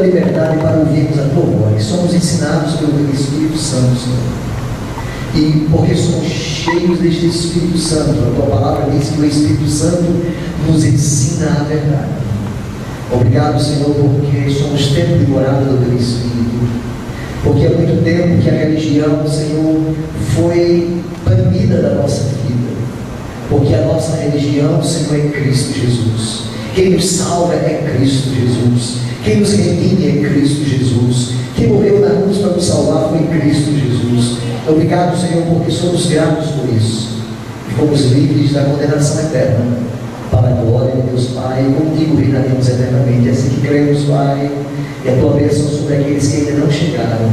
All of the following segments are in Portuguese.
liberdade para ouvirmos a tua voz. Somos ensinados pelo Espírito Santo, Senhor. E porque somos cheios deste Espírito Santo, a tua palavra diz que o Espírito Santo nos ensina a verdade. Obrigado, Senhor, porque somos templo e morada do teu Espírito. Porque há muito tempo que a religião, Senhor, foi banida da nossa vida. Porque a nossa religião, Senhor, é Cristo Jesus. Quem nos salva é Cristo Jesus. Quem nos redime é Cristo Jesus. Quem morreu na cruz para nos salvar foi Cristo Jesus. Obrigado, Senhor, porque somos gratos por isso. E fomos livres da condenação eterna, para a glória de Deus Pai. E contigo reinaremos eternamente. É assim que cremos, Pai. E a tua bênção sobre aqueles que ainda não chegaram.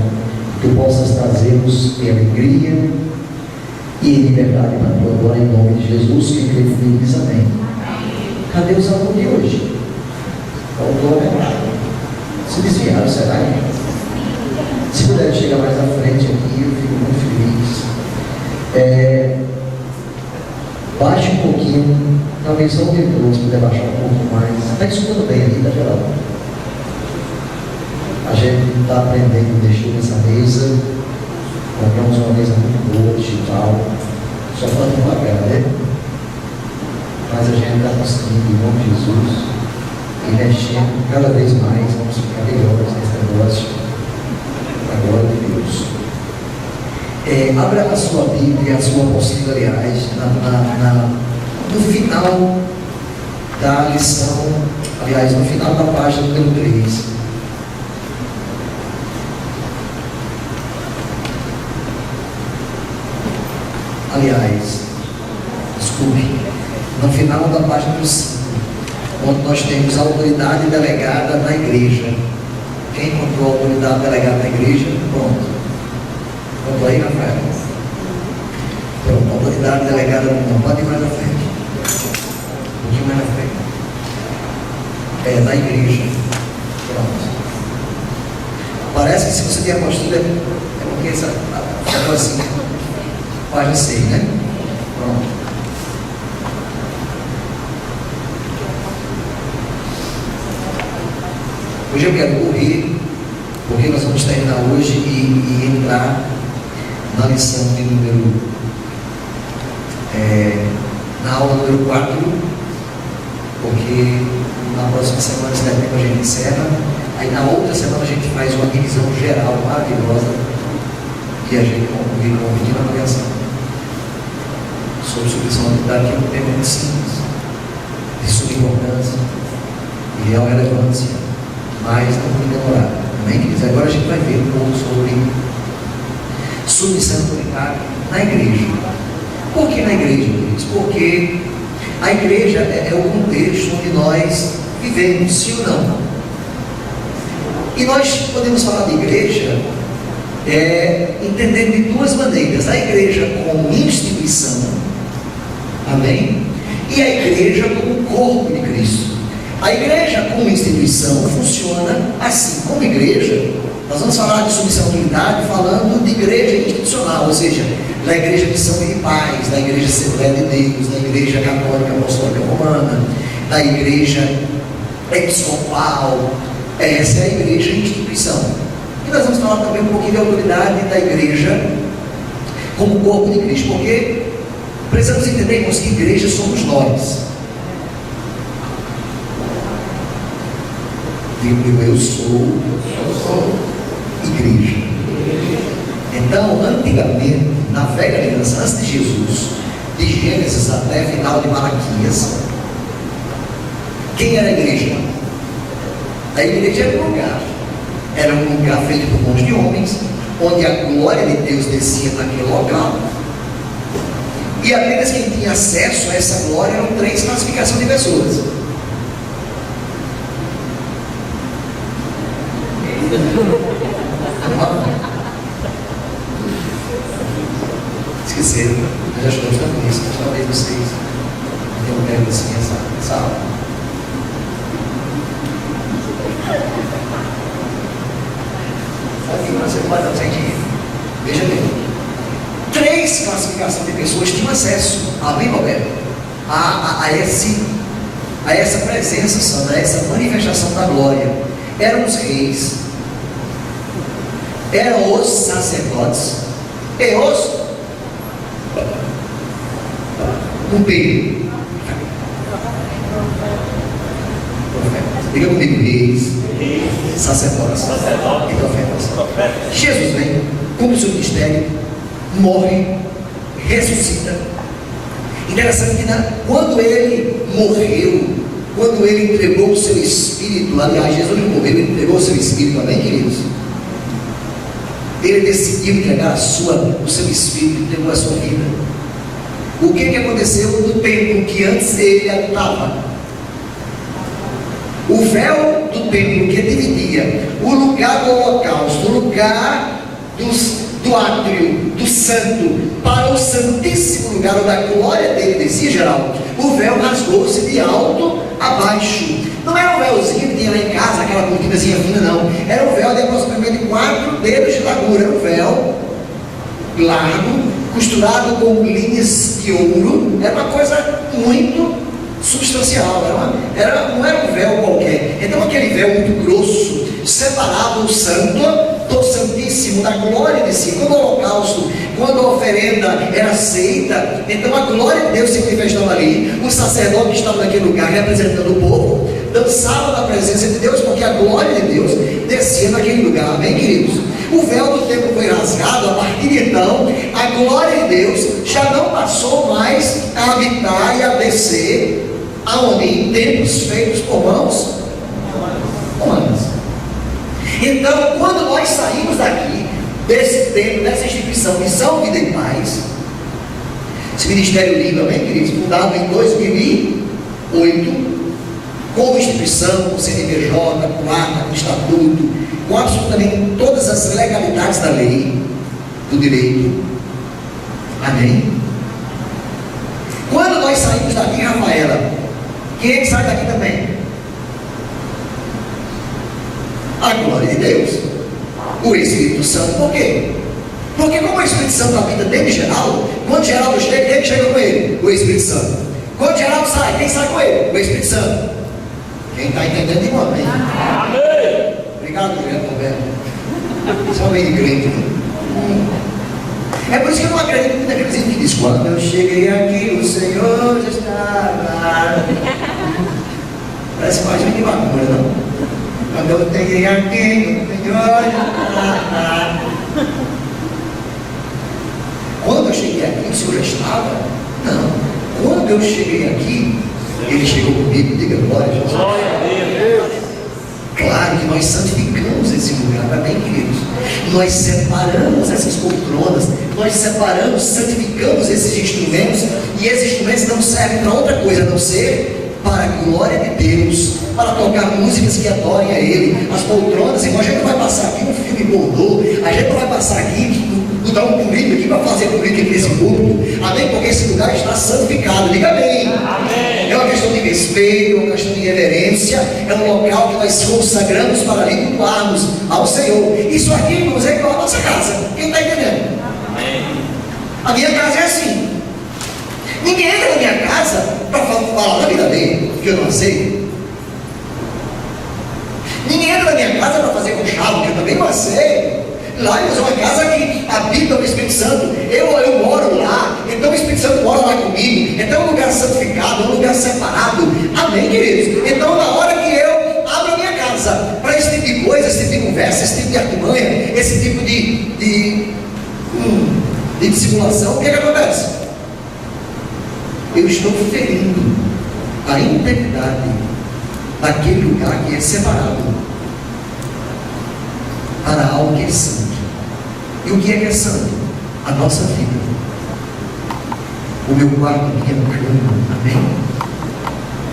Que tu possas trazer-nos em alegria e em liberdade para a tua glória, em nome de Jesus. Quem crê comigo diz amém. Cadê os alunos de hoje? Faltou a verdade. Se desviaram, será que? Se puder chegar mais à frente aqui, eu fico muito feliz. Baixe um pouquinho, talvez só o retorno, se puder baixar um pouco mais. Está escutando bem ali, tá geral? A gente está aprendendo, deixou nessa mesa, compramos uma mesa muito boa, digital, só falta um papel, né? Mas a gente está conseguindo, em nome de Jesus, e mexendo cada vez mais, vamos ficar melhores nesse negócio. A glória de Deus. Abra a sua Bíblia, a sua apostila, aliás, no final da lição, aliás, no final da página número 3. Aliás, desculpe, no final da página número 5, onde nós temos a autoridade delegada na igreja. Quem encontrou a autoridade delegada na igreja? Pronto. Pronto aí, Rafael? Pronto, a autoridade delegada não pode ir mais à frente. Um pouquinho mais à frente. Na igreja. Pronto. Parece que se você tem a postura, é porque essa assim, página 6, né? Pronto. Hoje eu quero correr, porque nós vamos terminar hoje e entrar na lição de número, na aula número 4, porque na próxima semana, se der tempo, a gente encerra. Aí na outra semana a gente faz uma revisão geral maravilhosa e a gente convida uma avaliação sobre subvencionalidade, que é um tema muito simples, de suma importância e real relevância. Mas não vou demorar. Amém, queridos? Agora a gente vai ver um pouco sobre submissão autoritária na igreja. Por que na igreja, queridos? Porque a igreja é o contexto onde nós vivemos, sim ou não? E nós podemos falar de igreja entendendo de duas maneiras: a igreja como instituição, amém? E a igreja como corpo de Cristo. A igreja como instituição funciona assim. Como igreja, nós vamos falar de submissão à autoridade falando de igreja institucional, ou seja, da igreja Missão e Paz, da igreja Assembleia de Deus, da igreja católica apostólica romana, da igreja episcopal. Essa é a igreja instituição. E nós vamos falar também um pouquinho da autoridade da igreja como corpo de Cristo, porque precisamos entender, irmãos, que igreja somos nós. Eu sou igreja. Então, antigamente, na velha aliança, antes de Jesus, de Gênesis até final de Malaquias, quem era a igreja? A igreja era um lugar feito por mãos de homens, onde a glória de Deus descia naquele local, e apenas quem tinha acesso a essa glória eram 3 classificações de pessoas. Esqueceram, nós já estamos dando isso, mas talvez vocês tenham assim essa aula. Aqui você pode dar aqui. Veja bem, 3 classificações de pessoas tinham acesso, amém, Roberto? A essa presença santa, a essa manifestação da glória. eram os reis, eram os sacerdotes, e os cumpridos. Diga comigo, reis, sacerdotes e profetas. Jesus vem, cumpre o seu ministério, morre, ressuscita. Interessante que quando ele morreu, quando ele entregou o seu espírito, aliás, Jesus não morreu, ele entregou o seu espírito, amém, queridos? Ele decidiu entregar o seu espírito, entregou a sua vida. O que aconteceu no templo que antes ele habitava? O véu do templo que dividia o lugar do holocausto, o lugar do átrio, do santo, para o santíssimo lugar onde a glória dele descia, geral, o véu rasgou-se de alto a baixo. Não era um véuzinho que tinha lá em casa, aquela cortinazinha fina, não. Era um véu de aproximadamente 4 dedos de largura. Era um véu largo, costurado com linhas de ouro. Era uma coisa muito substancial, não era um véu qualquer. Então aquele véu muito grosso separava o santo do santíssimo, da glória de si. Quando o holocausto, quando a oferenda era aceita, então a glória de Deus se manifestava ali. Os sacerdotes estavam naquele lugar representando o povo, dançavam na presença de Deus, porque a glória de Deus descia naquele lugar, amém, queridos? O véu do templo foi rasgado. A partir de então, a glória de Deus já não passou mais a habitar e a descer aonde? Em templos feitos por mãos humanas. Então, quando nós saímos daqui, desse templo, dessa instituição, Missão Vida e Paz, esse ministério lindo, amém, queridos? Fundado em 2008, como instituição, com CNPJ, com ata, com estatuto, com absolutamente todas as legalidades da lei, do direito. Amém? Quando nós saímos daqui, Rafaela, quem é que sai daqui também? A glória de Deus, o Espírito Santo. Por quê? Porque como o Espírito Santo habita dentro de Geraldo, quando Geraldo chega, quem chega com ele? O Espírito Santo. Quando Geraldo sai, quem sai com ele? O Espírito Santo. Quem está entendendo, diga amém. Amém. Obrigado, Guilherme Roberto. Só meio de crente. É por isso que eu não acredito muito naqueles que diz: quando eu cheguei aqui, o Senhor já estava. Parece mais de macumba, não? Quando eu cheguei aqui, o Senhor já estava. Quando eu cheguei aqui, o Senhor já estava? Não. Quando eu cheguei aqui, Ele chegou comigo. Diga glória a Jesus. Glória a Deus. Claro que nós santificamos esse lugar, amém, queridos? Nós separamos essas poltronas, nós separamos, santificamos esses instrumentos, e esses instrumentos não servem para outra coisa a não ser para a glória de Deus, para tocar músicas que adorem a Ele. As poltronas, irmão, a gente não vai passar aqui um filme pornô, a gente não vai passar aqui, dar um público aqui para fazer política aqui nesse público, amém? Porque esse lugar está santificado, diga amém. Amém. É uma questão de respeito, é uma questão de reverência, é um local que nós consagramos para ali cultuarmos ao Senhor. Isso aqui, irmãos, é igual a nossa casa. Quem está entendendo? Amém. A minha casa é assim. Ninguém entra na minha casa para falar da vida dele, que eu não aceito. Ninguém entra na minha casa para fazer conchavo, que eu também não aceito. Lá é uma casa que habita o Espírito Santo. Eu moro lá, então o Espírito Santo mora lá comigo. Então é um lugar santificado, é um lugar separado. Amém, queridos? Então, na hora que eu abro a minha casa para esse tipo de coisa, esse tipo de conversa, esse tipo de artimanha, esse tipo de dissimulação, o que acontece? Eu estou ferindo a integridade daquele lugar que é separado para algo que é santo. E o que é santo? A nossa vida. O meu quarto, a minha cama, amém?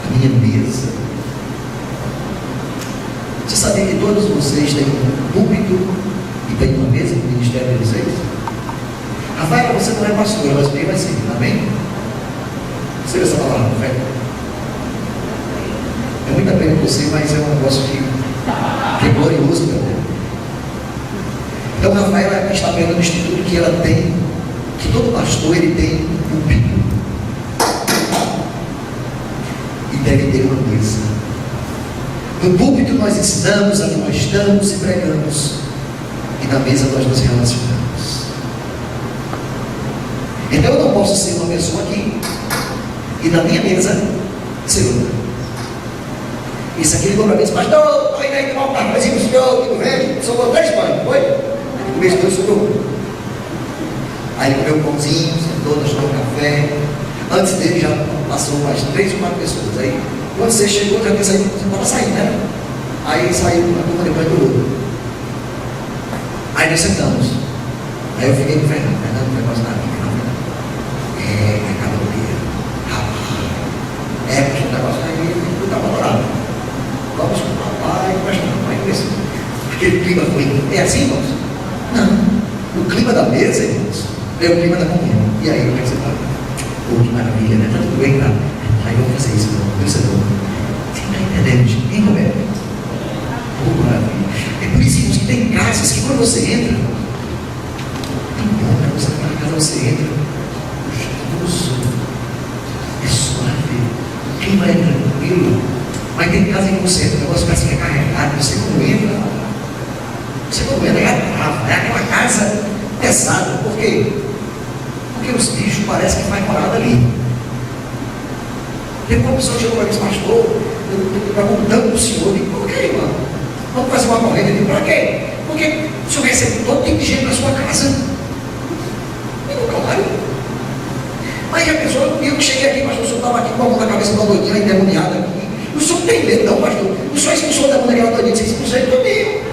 A minha mesa. Você sabia que todos vocês têm um púlpito e têm uma mesa no ministério de vocês? Rafael, você não é pastor, mas bem vai ser, amém? Você vê essa palavra, fé? É muita pena você, mas é um negócio que é glorioso também. Então, Rafaela está vendo no instituto que ela tem, que todo pastor ele tem um púlpito e deve ter uma mesa. No púlpito nós ensinamos, aonde nós estamos e pregamos. E na mesa nós nos relacionamos. Então eu não posso ser uma pessoa aqui e na minha mesa ser outra. Isso aqui ligou para mim e disse: pastor, aí daí que mal tá, mas e o senhor que não vende? Sobrou 3 pães, foi? O mês todo sobrou. Aí ele comeu um pãozinho, sentou, nós tomamos café. Antes dele já passou mais 3 ou 4 pessoas. Aí quando você chegou, já tinha saído, você estava saindo, né? Aí saiu uma turma depois do outro. Aí nós sentamos. Aí eu fiquei com o Fernando não vai passar nada. É caloria. Rapaz, porque o negócio aí não está valorado. Vamos com o papai, mas não, aí pensa. Aquele clima ruim. É assim, irmãos? Não. O clima da mesa, irmãos, é o clima da comunhão. E aí, o que você fala? Pô, que maravilha, né? Tá tudo bem, tá? Aí vamos fazer isso, irmão. Isso é bom. Você está entendendo, gente? Hein, Roberto? Pô, maravilha. É por isso, irmãos, que tem casas que quando você entra, tem bom, né? Você vai na casa, você entra. É suave, o clima é tranquilo, mas tem casa em você, o negócio parece que é carregado, você não entra, é brava, é aquela casa pesada. Por quê? Porque os bichos parecem que vai morada ali. Tem uma pessoa que chegou para mim e disse: pastor, eu estou perguntando para o senhor, e por que, irmão? Vamos fazer uma corrida? Eu digo: para quê? Porque o senhor recebe todo tipo de gente na sua casa. E não, claro. Mas a pessoa, eu que cheguei aqui, pastor, o senhor estava aqui com a mão na cabeça da doidinha, endemoniada aqui. O senhor não tem medo, não, pastor. O senhor expulsou o demônio daquela doidinha, você expulsou ele comigo.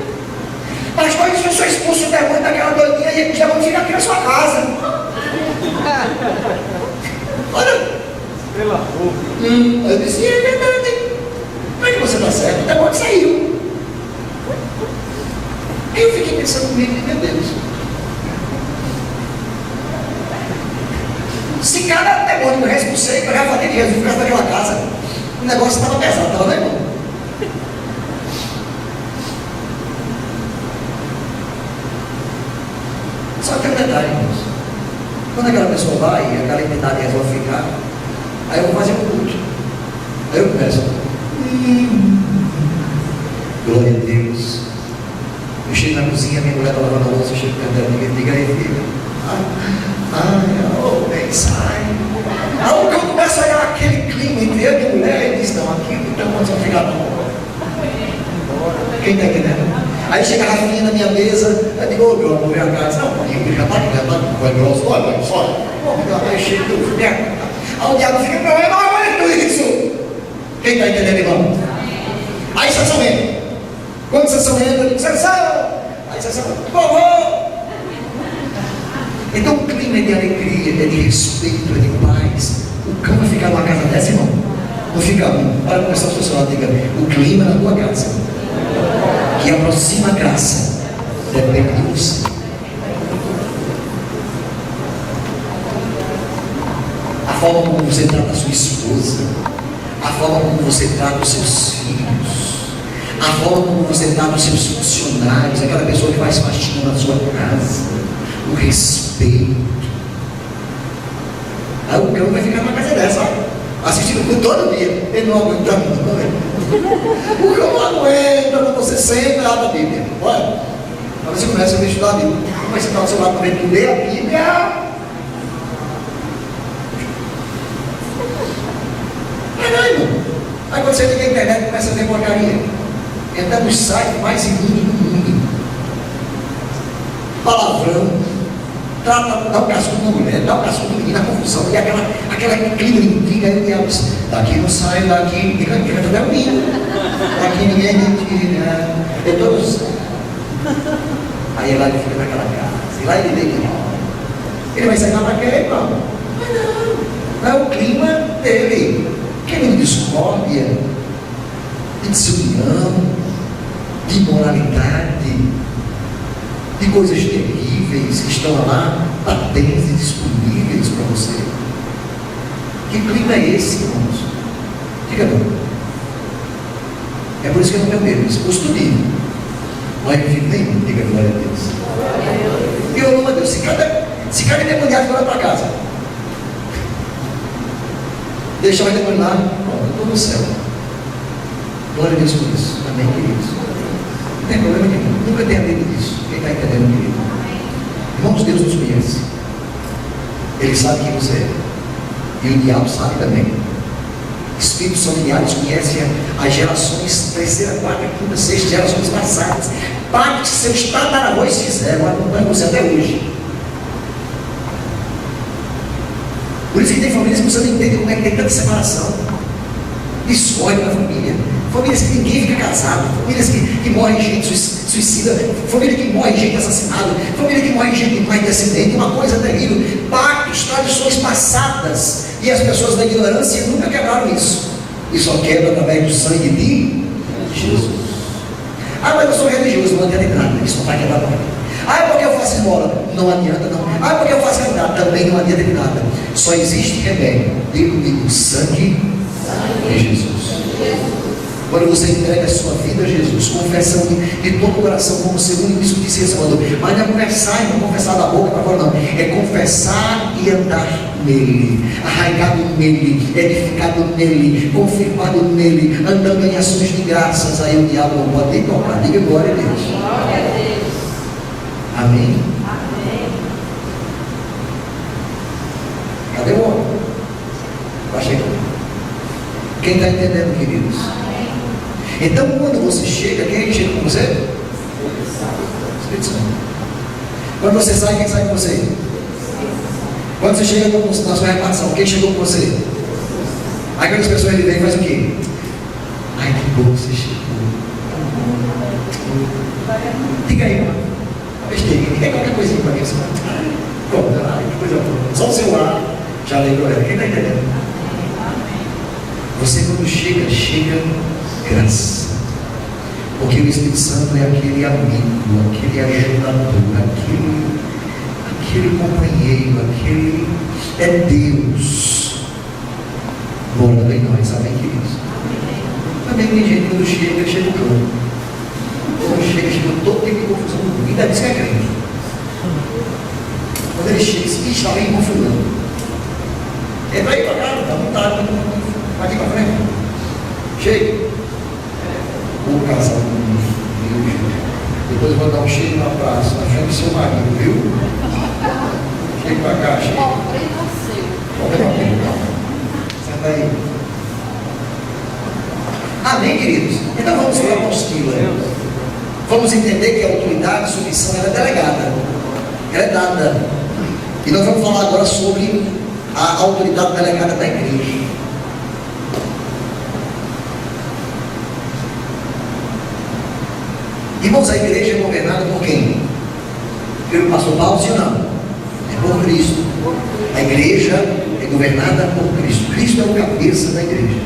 Pastor, o senhor expulsou o demônio daquela doidinha e o demônio fica aqui na sua casa. Olha. Eu disse: é verdade. Como é que você está certo? O demônio saiu. Aí eu fiquei pensando comigo: meu Deus. Se cada demônio eu expulsei, eu já falei de Jesus por causa daquela casa, o negócio estava pesado, estava, né, irmão? Só que tem um detalhe, irmãos. Quando aquela pessoa vai e aquela entidade resolve ficar, aí eu vou fazer um culto. Aí eu começo: glória a Deus. Eu chego na cozinha, minha mulher está lavando a louça, eu chego perto dela, ninguém diga: aí, filha. Bem, sai. Aí o cão começa a olhar aquele clima entre eu e a mulher e diz: não, aqui não tem condição de ficar não. Quem está entendendo? Aí chega a Rafinha na minha mesa, eu digo: ô, meu amor, vem cá. Não, pode já está vai grosso, olha, só. Aí chega, aí o diabo fica: não, eu não aguento isso. Quem está entendendo, irmão? Aí Sansão entra. Quando Sansão entra, eu digo: Sansão. Aí Sansão: vovô. Então o clima é de alegria, é de respeito, é de paz. O cão vai ficar numa casa dessa, irmão? Não fica um. Para começar a funcionar, diga: o clima na tua casa, que aproxima a graça, depende de você. A forma como você trata a sua esposa, a forma como você trata os seus filhos, a forma como você trata os seus funcionários, aquela pessoa que faz faxina na sua casa, o respeito. Aí o cão vai ficar na casa dessa, ó, assistindo por todo dia. Ele não aguenta, não. O cão não aguenta, quando você senta e abre a Bíblia. Olha, aí você começa a estudar a Bíblia. Mas você está no seu lado também, tu lê a Bíblia. Não, irmão. Aí quando você liga a internet, começa a ver porcaria. Entra no site mais imundo do mundo. Palavrão. Dá um cascudo na mulher, dá um cascudo no menino, na confusão, e aquela clima de intriga, aí o diabo diz: daqui não sai, daqui, fica até o menino, daqui ninguém mentira, é todos. Aí lá ele fica naquela casa, e lá ele vem, ele vai sair lá para quê, irmão? Mas não é o clima dele, clima de discórdia, de desunião, de imoralidade, de coisas terríveis que estão lá, patentes e disponíveis para você. Que clima é esse, irmãos? Diga não. É por isso que eu não tenho medo, expulso tudinho. Não é que fico nenhum, diga glória a Deus. E eu louvo a Deus, se cada endemoniado vai para casa, deixa o endemoniado lá, pronto, eu estou no céu. Glória a Deus por isso. Amém, queridos? Não tem problema nenhum. Nunca tenha medo disso. Quem está entendendo, querido? Irmãos, Deus nos conhece. Ele sabe quem você é. E o diabo sabe também. Espíritos familiares conhecem as gerações, terceira, quarta, quinta, sexta, gerações passadas. Parte que seus tataravós fizeram, acompanha você até hoje. Por isso que tem famílias que você não entende como é que tem tanta separação, discórdia na família, famílias que ninguém fica casado, famílias que morrem gente suicida, família que morre gente assassinada, família que morre gente com acidente, uma coisa terrível, pactos, tradições passadas, e as pessoas da ignorância nunca quebraram isso, e só quebra através do sangue de Jesus. Ah, mas eu sou religioso, não adianta nada, isso não vai quebrar nada. Ah, é porque eu faço esmola, não adianta não. Ah, é porque eu faço caridade, também não adianta de nada. Só existe remédio, diga comigo, o sangue de Jesus. Quando você entrega a sua vida a Jesus, confessando de todo o coração, como o segundo bispo disse esse mandou, mas não é conversar e não confessar da boca para fora, não, é confessar e andar nele, arraigado nele, edificado nele, confirmado nele, andando em ações de graças. Aí o diabo não pode nem tocar. Diga glória a Deus. Glória a Deus. Amém? Amém. Cadê o homem? Vai chegar. Quem está entendendo, queridos? Amém. Então, quando você chega, quem chega com você? Espírito Santo. Quando você sai, quem sai com você? Quando você chega na sua repartição, quem chegou com você? Aí quando as pessoas vêm e faz o quê? Ai, que bom que você chegou. Diga aí, mano. Diga qualquer coisinha para mim. Pronto, que coisa boa. Só o celular já lembrou ela. Quem está entendendo? Você quando chega graça. Porque o Espírito Santo é aquele amigo, aquele ajudador, aquele companheiro, aquele é Deus. Morando em nós, amém, queridos? Também tem gente que quando chega pronto. Quando chega todo tipo de confusão, ainda diz que é crente. Quando ele chega, diz, está bem confusão. É para ir para cá, está montado, vai aqui para frente. Chega. O casal do Deus. Depois eu vou dar um cheiro na praça, na frente do seu marido, viu? Chega para cá, chega. Senta aí. Amém, queridos? Então vamos para a apostila. Vamos entender que a autoridade de submissão ela é delegada. Ela é dada. E nós vamos falar agora sobre a autoridade delegada da igreja. Irmãos, a igreja é governada por quem? Pelo pastor Paulo, sim ou não? É por Cristo. A igreja é governada por Cristo. Cristo é o cabeça da igreja.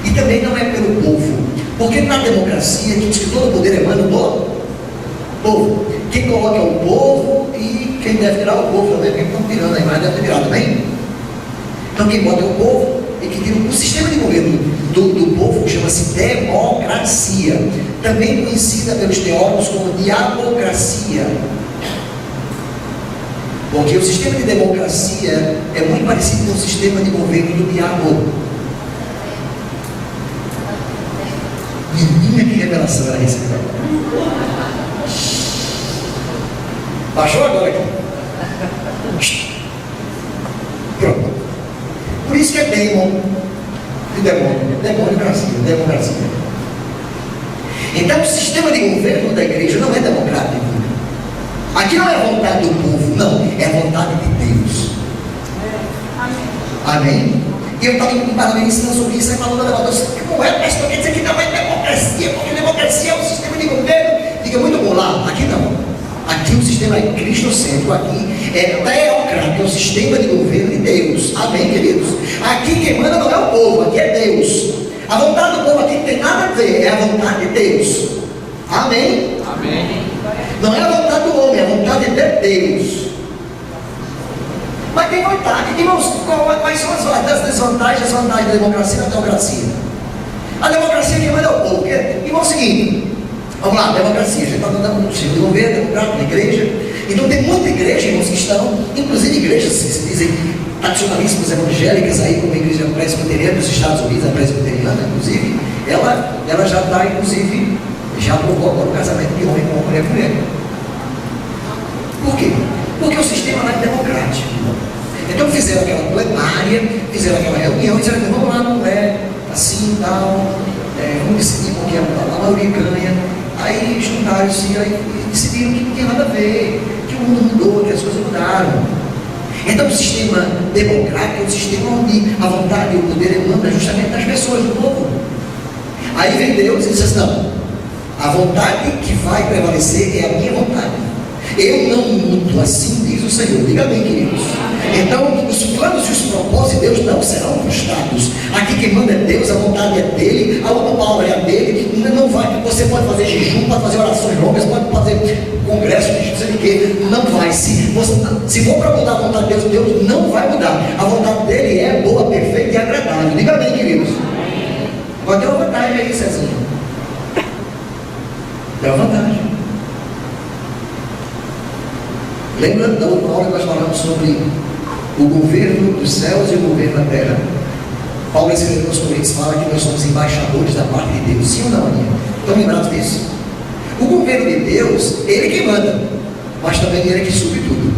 E também não é pelo povo. Porque na democracia, que diz que todo poder emana do povo. Quem coloca é o povo e quem deve tirar o povo também, porque estão tirando a imagem, deve ter tirado também. Então quem bota é o povo e que tira o sistema de governo do povo, chama-se democracia, também conhecida pelos teólogos como diabocracia. Porque o sistema de democracia é muito parecido com o sistema de governo do diabo. Menina, que revelação era essa? Baixou agora aqui. Pronto. Por isso que é demônio. E democracia. Então o sistema de governo da igreja não é democrático. Aqui não é a vontade do povo, não, é a vontade de Deus. Amém? E eu estava me ensinando sobre isso, aí falando da democracia. Como é, pastor, quer dizer que não é democracia, porque democracia é o sistema de governo. Diga muito bom lá, aqui não. Aqui o sistema é cristocêntrico, aqui é teocrático, é o sistema de governo de Deus. Amém, queridos? Aqui quem manda não é o povo, aqui é Deus. A vontade do povo aqui não tem nada a ver, é a vontade de Deus. Amém? Amém. Não é a vontade do homem, é a vontade de Deus. Mas tem vontade. Irmãos, quais são as desvantagens, as vantagens da democracia e da teocracia? A democracia quem manda é o povo. Irmão, é o seguinte, vamos lá, democracia, a gente está dando um sistema de governo democrático na igreja, Então tem muita igreja, irmãos, que estão, inclusive igrejas que se dizem tradicionalistas evangélicas, aí como a igreja presbiteriana dos Estados Unidos, a presbiteriana, inclusive, ela já está, inclusive, já aprovou agora o casamento de homem com mulher com mulher. Por quê? Porque o sistema não é democrático. Então fizeram aquela plenária, fizeram aquela reunião, e disseram que vamos lá, não é assim e tal, vamos decidir porque a maioria ganha. Aí juntaram-se e decidiram que não tinha nada a ver, que o mundo mudou, que as coisas mudaram. Então o sistema democrático é um sistema onde a vontade e o poder emana justamente das pessoas, do povo. Aí vem Deus e diz assim, não, a vontade que vai prevalecer é a minha vontade. Eu não mudo, assim diz o Senhor. Diga bem, queridos. Então, os planos e os propósitos de Deus não serão frustrados. Aqui quem manda é Deus, a vontade é dele, a outra palavra é dele. Não vai, você pode fazer jejum, pode fazer orações longas, pode fazer congresso de não sei o que, não vai. Se for para mudar a vontade de Deus, Deus não vai mudar. A vontade dele é boa, perfeita e agradável. Diga bem, queridos. Agora tem uma vantagem aí, Cezinho. Tem uma vantagem. Lembra da última aula que nós falamos sobre o governo dos céus e o governo da terra? Paulo escrevendo aos Coríntios fala que nós somos embaixadores da parte de Deus. Sim ou não, Aninha? Estão lembrados disso? O governo de Deus, ele que manda, mas também ele que supre tudo.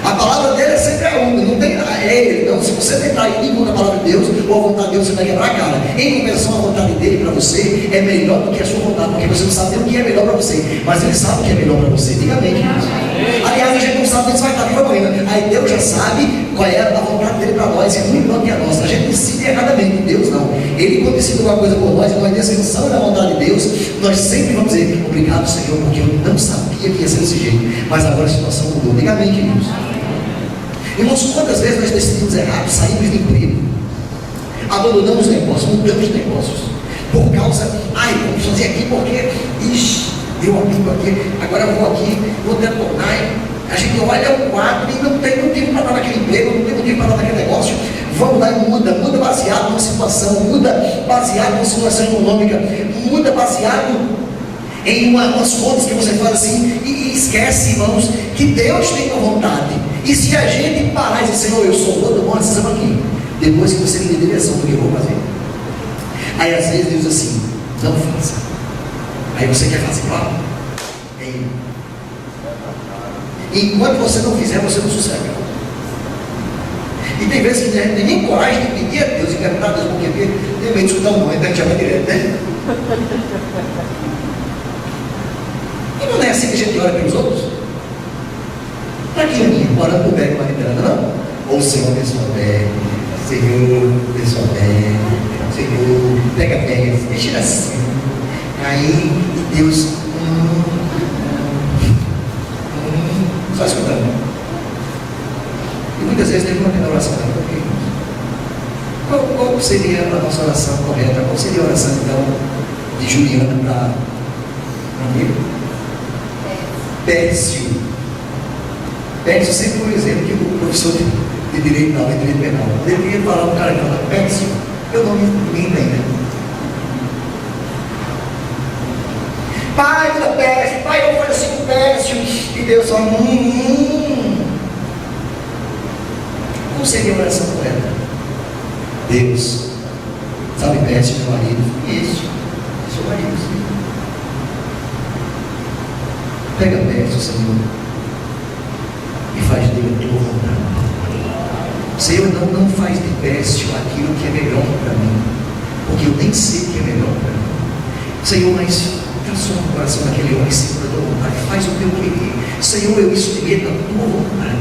A palavra dele é sempre a única, não tem ele. Então, se você tentar ir contra a palavra de Deus ou a vontade de Deus, você vai quebrar a cara. Em compensação, a vontade dele para você é melhor do que a sua vontade, porque você não sabe nem o que é melhor para você, mas ele sabe o que é melhor para você. Diga bem, queridos. Aliás, a gente não sabe se vai estar vivo amanhã. Aí Deus já sabe qual é a vontade dele para nós, é muito melhor que a nossa. A gente decide erradamente, Deus não. Ele, quando decide alguma coisa por nós, e nós descansamos na vontade de Deus, nós sempre vamos dizer, obrigado, Senhor, porque eu não sabia que ia ser desse jeito, mas agora a situação mudou. Diga bem, queridos. Irmãos, quantas vezes nós decidimos errado, saímos de emprego, abandonamos negócios, mudamos negócios, por causa, vamos fazer aqui porque, deu um amigo aqui, agora eu vou aqui, vou detonar, a gente olha o quadro e não tem motivo para estar naquele emprego, não tem motivo para estar naquele negócio, vamos lá e muda baseado numa situação, muda baseado numa situação econômica, muda baseado em umas contas que você faz assim, e esquece, irmãos, que Deus tem uma vontade. E se a gente parar e dizer, Senhor, eu sou todo bom, estamos aqui, depois que você me dê direção do que eu vou fazer. Aí às vezes Deus diz assim, não faça. Aí você quer fazer, enquanto você não fizer, você não sossega. E tem vezes que a gente não tem nem coragem de pedir a Deus e perguntar a Deus, porque tem medo de escutar um não, então a gente já vai direto, né? E não é assim que a gente ora pelos outros? Está aqui, Aninha, orando por Beco Maritana, não? Ou Senhor, abençoa Beco, Senhor, abençoa Beco, Senhor, pega Beco, deixa assim. Aí, e Deus, só escutando. E muitas vezes tem uma oração também. Qual seria a nossa oração correta? Qual seria a oração, então, de Juliana para amigo? Pércio. Pércio sempre foi um exemplo que o professor de direito não, de direito penal. Ele queria falar um cara que fala, Pércio, eu não me entendo. Pai da Pércio, pai, eu falei assim com Pércio, e Deus só, Qual seria a oração correta? Deus, sabe Pércio, meu marido? Isso, seu marido, sim. Pega Pércio, Senhor, e faz dele a tua vontade. Senhor, não faz de Pércio aquilo que é melhor para mim, porque eu nem sei o que é melhor para mim. Senhor, mas transforma o coração daquele homem segundo a tua vontade, faz o teu querer. Senhor, eu me submeto à tua vontade.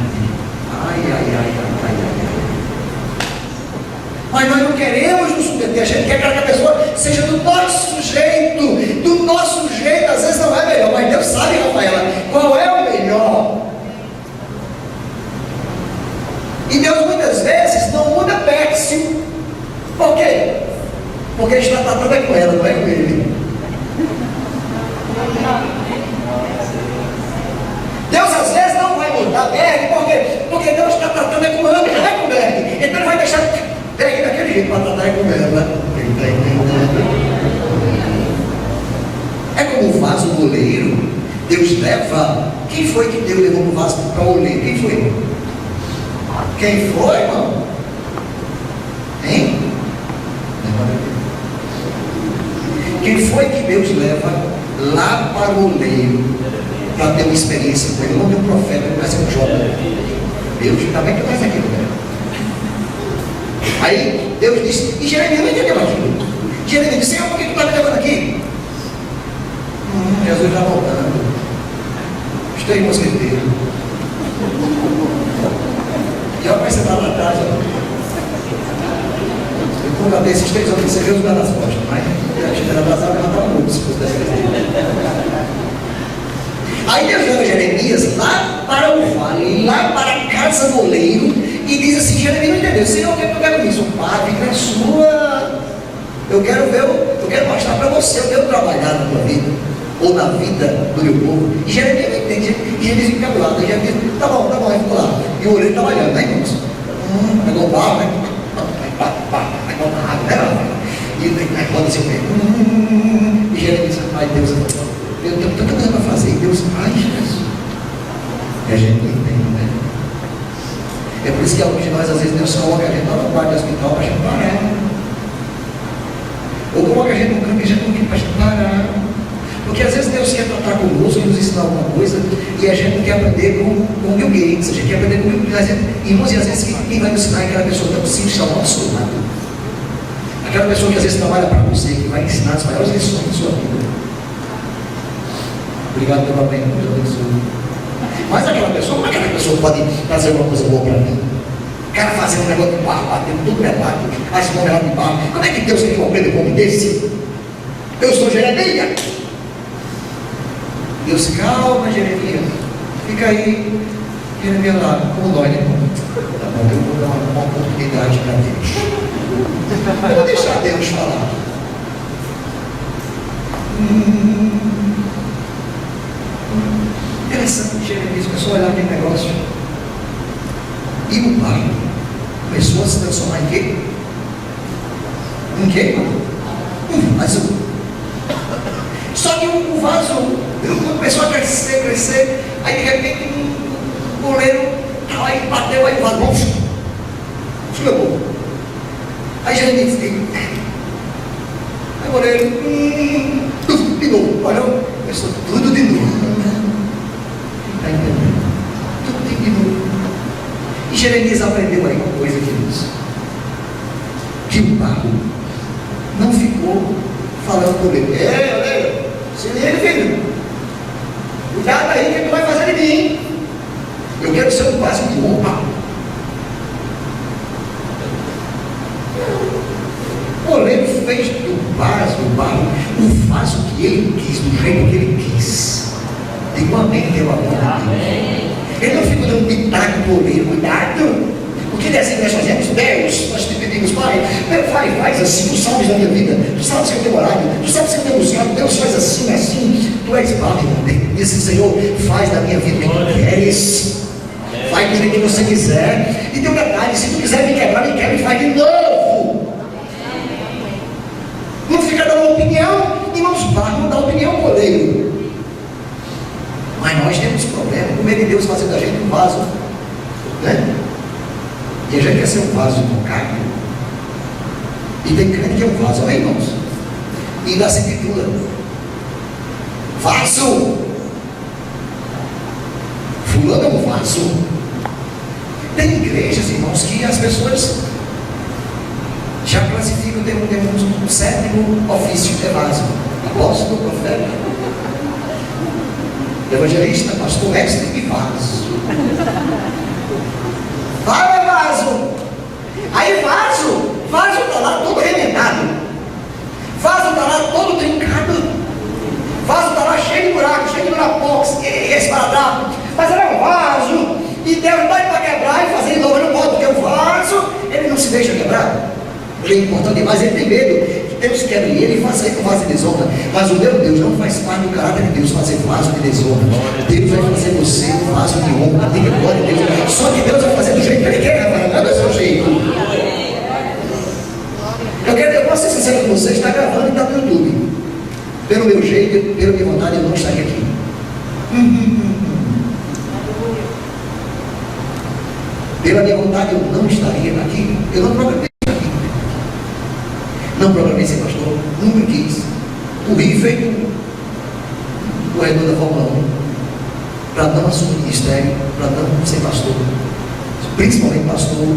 Mas nós não queremos nos submeter, a gente quer que a pessoa seja do nosso jeito, às vezes não é melhor, mas Deus sabe, Rafaela, qual é o melhor. E Deus muitas vezes não muda Pércio. Por quê? Porque Ele está tratando com ela, não é com ele. Deus às vezes não vai mudar Berg, porque Deus está tratando com ela, não é com Berg. Então Ele vai deixar Berg daquele jeito para tratar com ela. Ele está entendendo? É como um vaso goleiro. Deus leva Quem foi que Deus levou no vaso para o oleiro? Quem foi? Quem foi, irmão? Hein? Quem foi que Deus leva lá para o oleiro para ter uma experiência com ele? O nome de um profeta, não vai ser um jovem. Deus, ainda bem que eu faço aquilo, né? Aí Deus disse, e Jeremias não entendeu aquilo. Jeremias disse, Senhor, por que tu está me levando aqui? Jesus está voltando. Estou em mosqueteiro. E olha, você está lá atrás, ó. Eu contratei esses 3 homens, você vê os lugares nas costas, mas a gente era atrasado, matava muito se fosse dessa vez. Aí Deus leva Jeremias lá para o vale, lá para a casa do oleiro, e diz assim, Jeremias não entendeu, Senhor, o que eu quero com isso? Pai, fica na sua. Eu quero mostrar para você o que eu trabalhar na tua vida, ou na vida do meu povo. E Jeremias não entende, e Jeremias fica do lado, e Jeremias, tá bom, aí ficou lá. E o oleiro trabalhando, né, irmãos? Pegou o barro, né? Vai botar água, né? E aí roda assim o pé. E Jeremias, ai Deus, eu tenho tanta coisa para fazer, e Deus, ai Jesus. E a gente não entende, né? É por isso que alguns de nós, às vezes, Deus coloca a gente lá no quarto do hospital para a gente parar. Ou coloca a gente no campo e a gente não quer para a gente parar. Porque às vezes Deus quer tratar conosco e nos ensinar alguma coisa, e a gente não quer aprender com Bill Gates, a gente quer aprender com Bill Gates. Irmãos, e às vezes quem vai nos ensinar é aquela pessoa que não se está ao nosso lado. Aquela pessoa que às vezes trabalha para você, que vai ensinar as maiores lições da sua vida. Obrigado pela bem, Deus abençoe. Mas aquela pessoa, como é que aquela pessoa pode trazer uma coisa boa para mim? O cara fazer um negócio de barro, batendo tudo levado, faz um negócio de barro. Como é que Deus quer que eu aprenda com um homem desse? Eu sou Jeremias. Deus, calma, Jeremias. Fica aí, Jeremias lá, como dói, né? Tá bom, eu vou dar uma oportunidade para Deus. Eu vou deixar Deus falar. Interessante, Jeremias começou a olhar aquele negócio. E o barro começou a se transformar em quê? Em quê? Um vaso. Só que o vaso começou a crescer, aí de repente um goleiro aí bateu, aí o vaso levou. Aí Jeremias disse, aí o goleiro, de novo, olha, começou tudo de novo. Está entendendo? Tudo de novo. E Jeremias aprendeu aí uma coisa, queridos, que o barro não ficou falando por ele. Se ele, filho, cuidado aí, o que tu vai fazer de mim? Eu quero ser um vaso de honra. O oleiro fez do barro, o vaso que ele quis, do jeito que ele quis. Digo amém, meu amor. Ele não fica dando pitaco pro oleiro, cuidado. Porque ele é assim que nós fazemos, Deus, nós te pedimos, Pai, faz assim, tu sabes da minha vida, tu sabes que eu tenho horário, tu sabes que eu tenho buscado, Deus faz assim, tu és Pai, e assim, Senhor, faz da minha vida o que tu queres, faz do jeito que você quiser, e tem um detalhe, se tu quiser me quebra e faz de novo. Não fica dando opinião, irmãos, não dá opinião pro oleiro. Mas nós temos problema com medo de Deus fazer da gente um vaso, né? E a gente quer ser um vaso com carne. E tem crente que é um vaso, amém, irmãos? E da escritura, vaso. Fulano é um vaso. Tem igrejas, irmãos, que as pessoas já classificam, temos um sétimo ofício de vaso: apóstolo, profeta, evangelista, pastor, mestre e vaso. Fala, vaso. Aí vaso está lá todo remendado, vaso está lá todo trincado, vaso está lá cheio de buracos, cheio de burapox, esparadrapo, mas era um vaso, e Deus vai para quebrar e fazer de novo, não pode, porque o vaso, ele não se deixa quebrar. Ele é importante demais, ele tem medo que Deus quebre ele e faça aí com vaso de desonra. Mas o meu Deus não faz parte do caráter de Deus fazer vaso de desonra. Deus vai fazer você um vaso de honra. Diga glória a Deus. Só que Deus vai fazer do jeito que Ele quer, não é do seu jeito. Eu posso ser sincero com você, está gravando e está no YouTube. Pelo meu jeito, pela minha vontade, eu não estaria aqui. Pela minha vontade eu não estaria aqui. Eu não programei estar aqui. Não programei ser pastor. Nunca quis. Corri feito o corredor da Fórmula 1 para não assumir ministério, para não ser pastor. Principalmente pastor,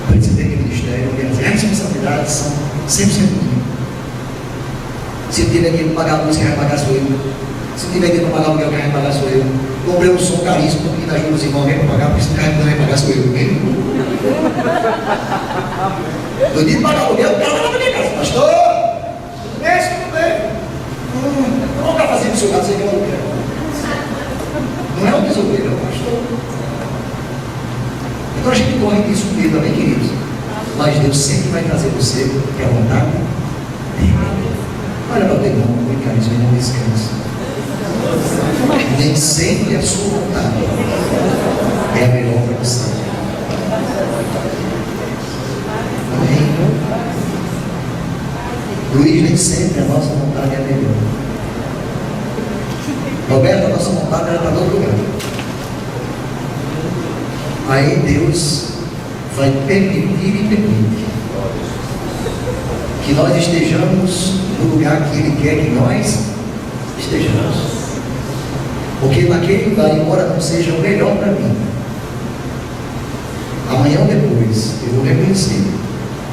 presidente do ministério, e as responsabilidades são 100% minhas. Se eu tiver dinheiro para pagar a luz, quem vai pagar sou eu. Se eu tiver dinheiro para pagar o aluguel, quem vai pagar sou eu. Comprei um som caríssimo, porque na ajuda dos irmãos, quem vai pagar, porque se não vai pagar sou eu. No dia de pagar o aluguel, o cara vai na minha casa. Pastor, tudo bem, tudo bem. Não está fazendo o seu lado sem que é o aluguel. Não é um desobeiro, é um pastor. Então a gente corre disso com medo também, queridos. Mas Deus sempre vai trazer você para a vontade dele. Olha para o teu irmão, muito carinho, ele não descansa. Nem sempre a sua vontade é a melhor para você. Amém? Luiz, nem sempre a nossa vontade é a melhor. Roberto, a nossa vontade era para outro lugar. Aí Deus vai permitir e permite que nós estejamos no lugar que Ele quer que nós estejamos. Porque naquele lugar, embora não seja o melhor para mim, amanhã ou depois eu vou reconhecer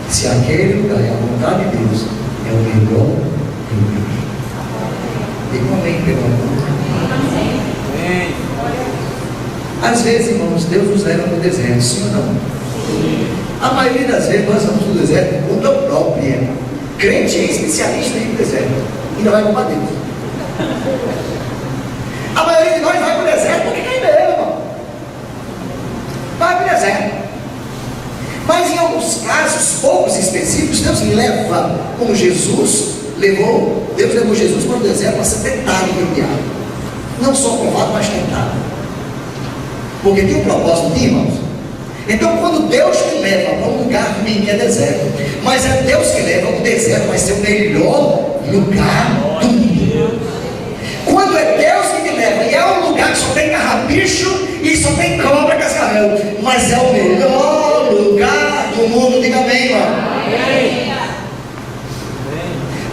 que se aquele lugar é a vontade de Deus, é o melhor lugar. Diga amém, pelo amor. Às vezes, irmãos, Deus nos leva para o deserto, sim ou não? A maioria das vezes nós vamos no deserto por conta própria. Crente é especialista em deserto. Ainda vai para Deus. A maioria de nós vai para o deserto porque quer mesmo, irmão. Vai para o deserto. Mas em alguns casos, poucos específicos, Deus leva, como Jesus levou. Deus levou Jesus para o deserto para ser tentado pelo diabo. Não só provado, mas tentado. Porque tem um propósito, irmãos. Então, quando Deus te leva para um lugar ruim, que é deserto, mas é Deus que leva, o deserto vai ser o melhor lugar do mundo. Quando é Deus que te leva, e é um lugar que só tem carrapicho e só tem cobra cascavel, mas é o melhor lugar do mundo, diga amém, irmão.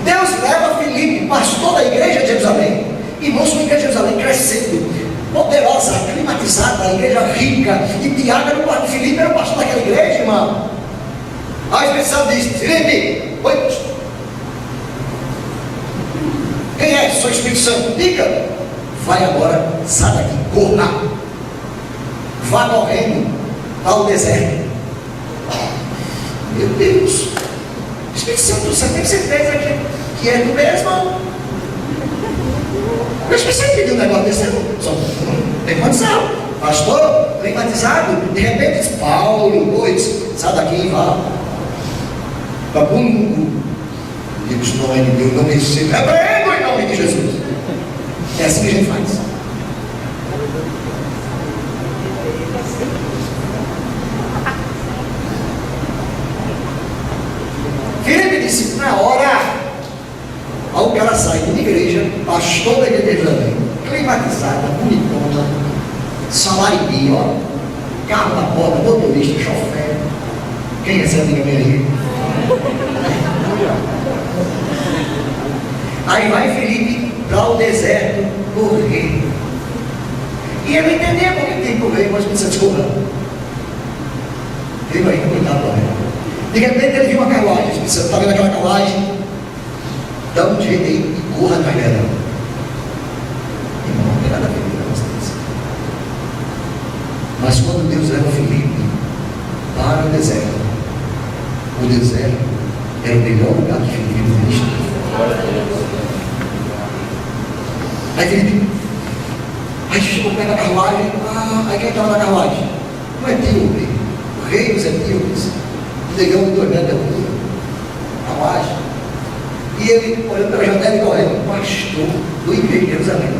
Deus leva Filipe, pastor da igreja de Jerusalém. Irmãos, a igreja de Jerusalém crescendo, poderosa, climatizada, a igreja rica, e Tiago era o pastor, Filipe era o pastor daquela igreja, irmão. Aí o Espírito Santo diz: Filipe, oi, quem é? Sou o Espírito Santo. Diga, vai agora, sai daqui, corra, vá correndo ao deserto. Meu Deus, Espírito Santo, você tem certeza que é tu mesmo? Eu esqueci de pedir um negócio desse, só tem condição. Pastor, climatizado, de repente diz: Paulo, pois, sai daqui e vá para Bungu. Digo, não é de Deus, não recebo. Repreendo em nome de Jesus. É assim que a gente faz. Filipe disse: na hora. Aí o cara sai de uma igreja, pastor da igreja de Jerusalém, climatizada, bonitona, salário em dia, ó, carro na porta, motorista, chofer. Quem recebe, diga aí. Aí vai Filipe para o deserto correr. E ele entendeu como ele tem que correr, mas precisa descorrer. Ele vai coitado lá. De repente ele viu uma carruagem, você está vendo aquela carruagem? Dá um jeito aí e corra atrás dela. Irmão, não tem nada a ver com a distância. Mas quando Deus leva Filipe para o deserto era o melhor lugar que Filipe existe. Aí Filipe, aí chegou perto da carruagem, aí quem estava na carruagem? Um etíope, o rei dos etíopes, um negão de 2 metros de altura, carruagem. E ele, olhando pela janela e correndo, pastor do igreja de Jerusalém,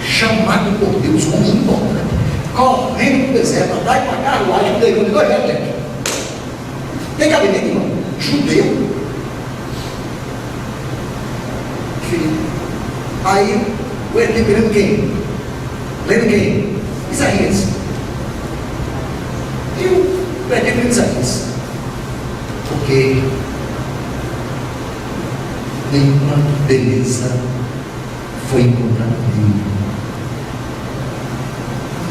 chamado por Deus, um homem importante, correndo para o deserto, atrás de uma carruagem, um negão de 2 metros de altura. Tem cabimento, irmão? Judeu. Filho. Aí o ET lendo quem? Lendo quem? Isaías. acredito em Isaías, porque nenhuma beleza foi encontrada nele,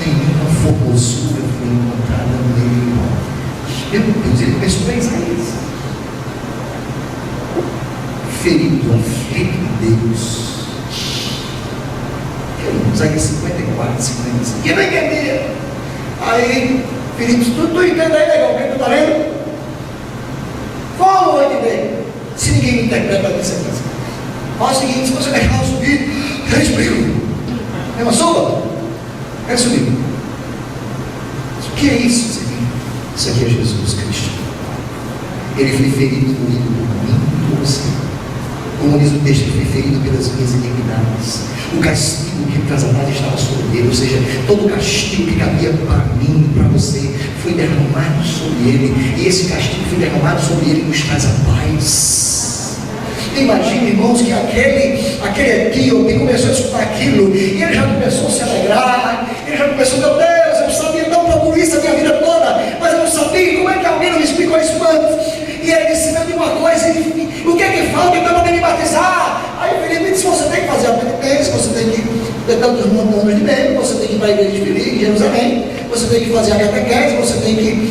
nenhuma formosura foi encontrada nele. Meu Deus, ele começou a Isaías, ferido, aflito de Deus. Isaías 54, 55. Quem não entendia? Aí, Filipe, tu entende aí, legal, o que tu está lendo? Como vai entender? Se ninguém me interpreta isso aqui, faz o seguinte: se você deixar eu subir, respiro. É uma sopa? Quer subir? O que é isso? Isso aqui é Jesus Cristo. Ele foi ferido por mim e por você. Como diz o texto, ele foi ferido pelas minhas iniquidades. O castigo que traz a paz estava sobre ele, ou seja, todo o castigo que cabia para mim e para você foi derramado sobre ele, e esse castigo foi derramado sobre ele nos traz a paz. Imagine, irmãos, que aquele etíope começou a escutar aquilo, e ele já começou a se alegrar, ele já começou: meu Deus, eu sabia tão procuro isso a minha vida toda, mas eu não sabia, como é que alguém não me explicou isso antes? E ele disse: me diga uma coisa, o que é que falta então para me batizar? Aí o Filipe disse: você tem que fazer a penitência, você tem que ter tantos anos de membro, você tem que ir para a igreja de Filipe, em Jerusalém, você tem que fazer a catequese, você tem que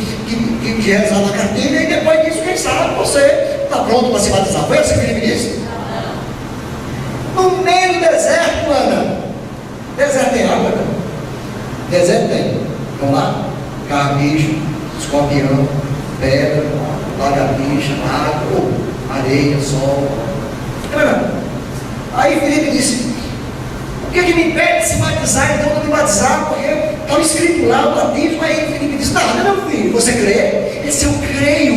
rezar na cartilha, e depois disso, quem sabe, você está pronto para se batizar. Foi assim que Filipe disse? No meio do deserto, Ana. Deserto tem água, não? Deserto tem. Vamos lá? Carnicho, escorpião, pedra, lagartixa, água, areia, sol. Aí Filipe disse: o que é que me impede de se batizar? Então eu vou me batizar, porque estava escrito lá o batismo. Aí Filipe disse: nada, meu filho, você crê? Ele disse: eu creio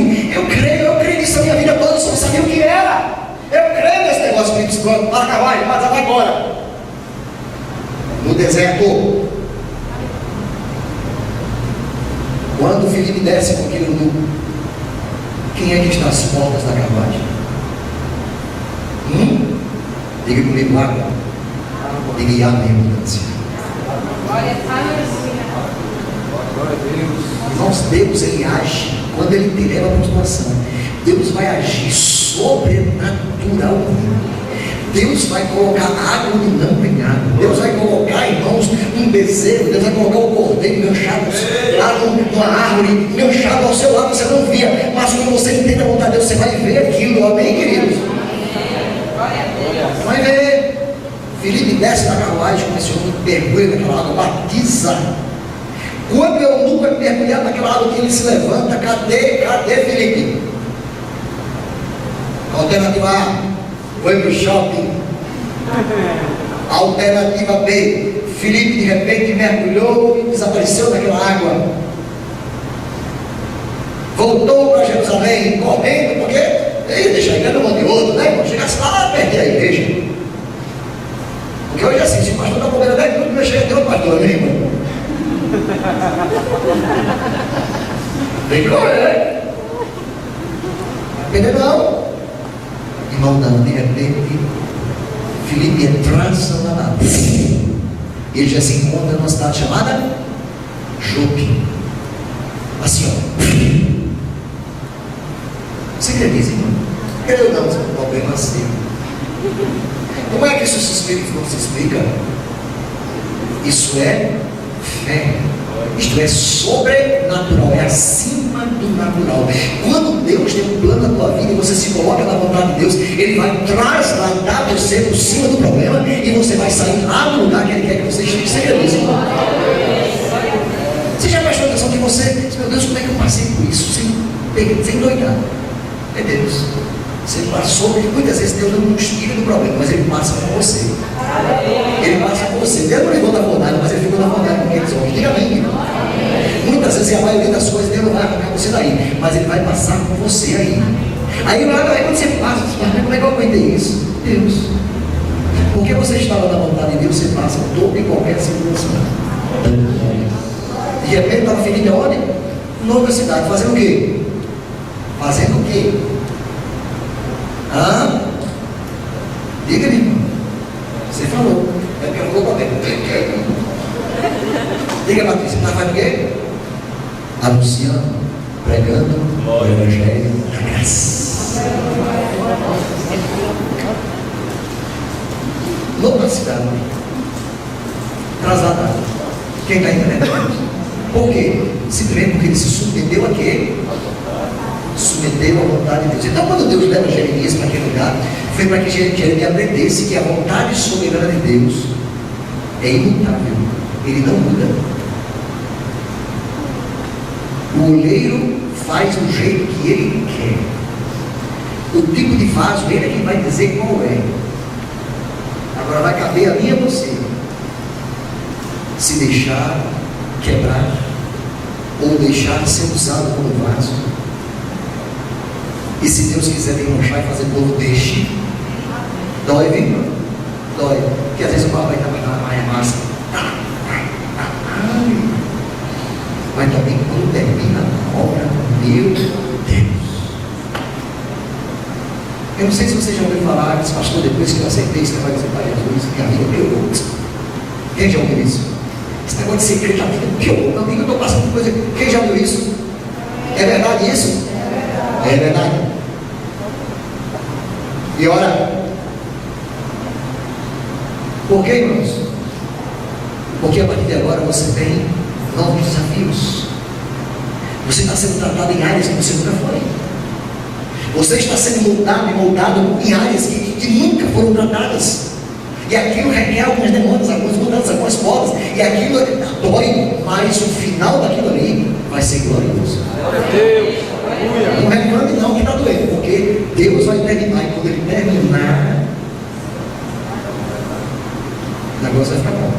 nisso a minha vida toda, eu só não sabia o que era. Eu creio nesse negócio. Filipe disse: para acabar, ele vai agora. No deserto. Quando Filipe desce com aquele nudo, quem é que está às portas da carruagem? Diga comigo: água. Diga amém, mudança. Glória a Deus. Irmãos, Deus, ele age quando ele te leva para a situação. Deus vai agir sobrenaturalmente. Deus vai colocar água onde não tem água. Deus vai colocar, irmãos, um bezerro. Deus vai colocar um cordeiro enganchado lá numa árvore, enganchado ao seu lado, você não via. Mas quando você entende a vontade de Deus, você vai ver aquilo. Amém, queridos? Vai ver. Filipe desce da carruagem, o Senhor mergulha naquela água, batiza. Quando eu nunca mergulhar naquela água, que ele se levanta, cadê Filipe? Alternativa A: foi para o shopping. Alternativa B: Filipe de repente mergulhou e desapareceu naquela água. Voltou para Jerusalém correndo, porque ia deixar a igreja numa de outro, né? Chegasse lá, perder a igreja. Porque hoje é assim: se o pastor está comendo 10 minutos, vai chegar de outro pastor, né, irmão? Tem que correr. Entendeu? Não. Irmão, não, de repente, Filipe entra na nada. Ele já se encontra numa cidade chamada Jope. Assim, ó. Você crê nisso, irmão? Eu não, esse problema assim. Como é que isso se explica? Não se explica? Isso é fé. Isto é sobrenatural, é acima do natural. Quando Deus tem um plano na tua vida e você se coloca na vontade de Deus, Ele vai trasladar você por cima do problema e você vai sair lá no lugar que Ele quer que você esteja. Você quer isso, irmão? Você já prestou atenção que você diz: meu Deus, como é que eu passei por isso? Sem doidar. É Deus. Você passou, muitas vezes Deus não nos tira do problema, mas Ele passa por você. Ele passa por você. Deus não levou da fornalha, mas Ele ficou na fornalha com aqueles homens. Diga amém. Muitas vezes, e a maioria das coisas, Deus não vai arrancar você daí, mas Ele vai passar por você aí. Aí quando você passa, você fala: como é que eu aguentei isso? Deus. Porque você estava na vontade de Deus, você passa toda e qualquer situação. De repente estava Filipe aonde? Nova cidade. Fazendo o quê? Fazendo o quê? Diga-me, irmão. Você falou. É porque eu vou bater. Diga, Patrícia, está fazendo o quê? Anunciando pregando o Evangelho da graça. Novo nascido, trasladado. Quem está entendendo? Por quê? Simplesmente porque ele se submeteu a quê? Submeteu à vontade de Deus. Então, quando Deus leva Jeremias para aquele lugar, foi para que Jeremias aprendesse que a vontade soberana de Deus é imutável, ele não muda. O oleiro faz do jeito que ele quer. O tipo de vaso dele é quem vai dizer qual é. Agora vai caber a mim e a você se deixar quebrar ou deixar ser usado como vaso. E se Deus quiser desmanchar e fazer bolo, deixe. Dói, viu? Dói. Porque às vezes o papai está mais massa. Mas também quando termina a obra, meu Deus. Eu não sei se você já ouviu falar, esse pastor, depois que eu aceitei esse negócio de ser pai de Jesus, minha vida piorou. Quem já ouviu isso? Esse negócio de ser crente, a vida piorou. Meu amigo, eu estou passando por coisa. Quem já ouviu isso? É verdade isso? É verdade. E ora, por que, irmãos? Porque a partir de agora você tem novos desafios. Você está sendo tratado em áreas que você nunca foi. Você está sendo moldado e moldado em áreas que nunca foram tratadas. E aquilo requer algumas demandas, algumas mudanças, algumas provas. E aquilo dói, mas o final daquilo ali vai ser glorioso. Não reclame não que está doendo, porque Deus vai terminar. E quando Ele terminar, o negócio vai ficar bom.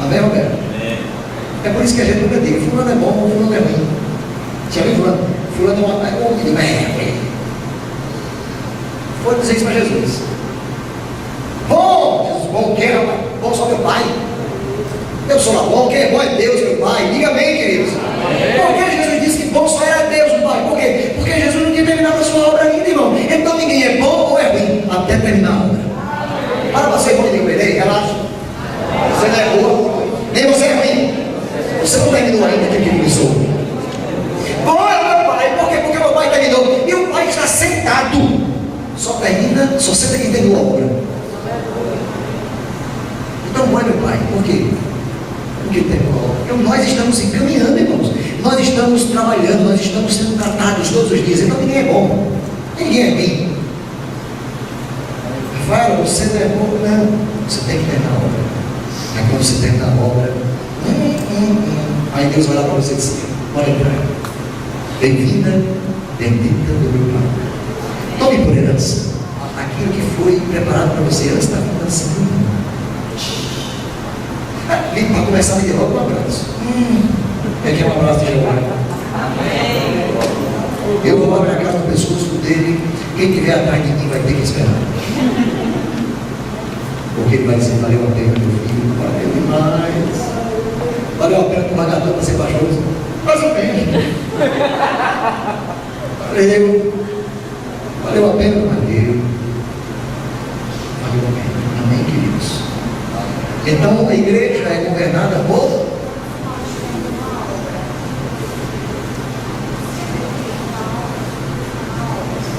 Amém, Roberto? É por isso que a gente nunca diga, fulano é bom, fulano é ruim. Já viu fulano? Fulano é ruim. Foi dizer isso para Jesus. Bom, Jesus, bom o quê, rapaz? Bom só meu pai. Eu sou lá bom, quem é bom é Deus, meu pai. Diga amém, queridos. Por que Jesus disse que bom só era Deus, meu pai? Por quê? Porque Jesus não tinha terminado a sua obra ainda, irmão. Então ninguém é bom ou é ruim até terminar a obra. Para você, bom, diga, relaxa. Você não é boa, nem você é ruim. Você não terminou ainda aquilo que ele começou. Bom é meu pai, por quê? Porque meu pai terminou. E o pai está sentado. Só termina, só senta quem terminou a obra. Então bom é meu pai, por quê? Porque terminou a obra. Então nós estamos encaminhando, irmãos. Nós estamos trabalhando, nós estamos sendo tratados todos os dias. Então ninguém é bom. Ninguém é ruim. Rafael, você não é bom, não. Você tem que terminar a obra. Aí quando você terminar a obra, aí Deus vai lá para você e diz: olha para ela, bem-vinda, bendita do meu Pai. Tome por herança aquilo que foi preparado para você antes da fundação do mundo. Vem para começar a me dar logo um abraço. Quer um abraço de Jeová? Eu vou abrir a casa no pescoço dele. Quem estiver atrás de mim vai ter que esperar. Porque ele vai dizer: valeu a pena, meu filho, valeu demais. Valeu a pena tu pagar tudo para ser baixoso? Mais ou menos. Valeu a pena? Valeu. Valeu a pena. Amém, queridos? Então a igreja é governada por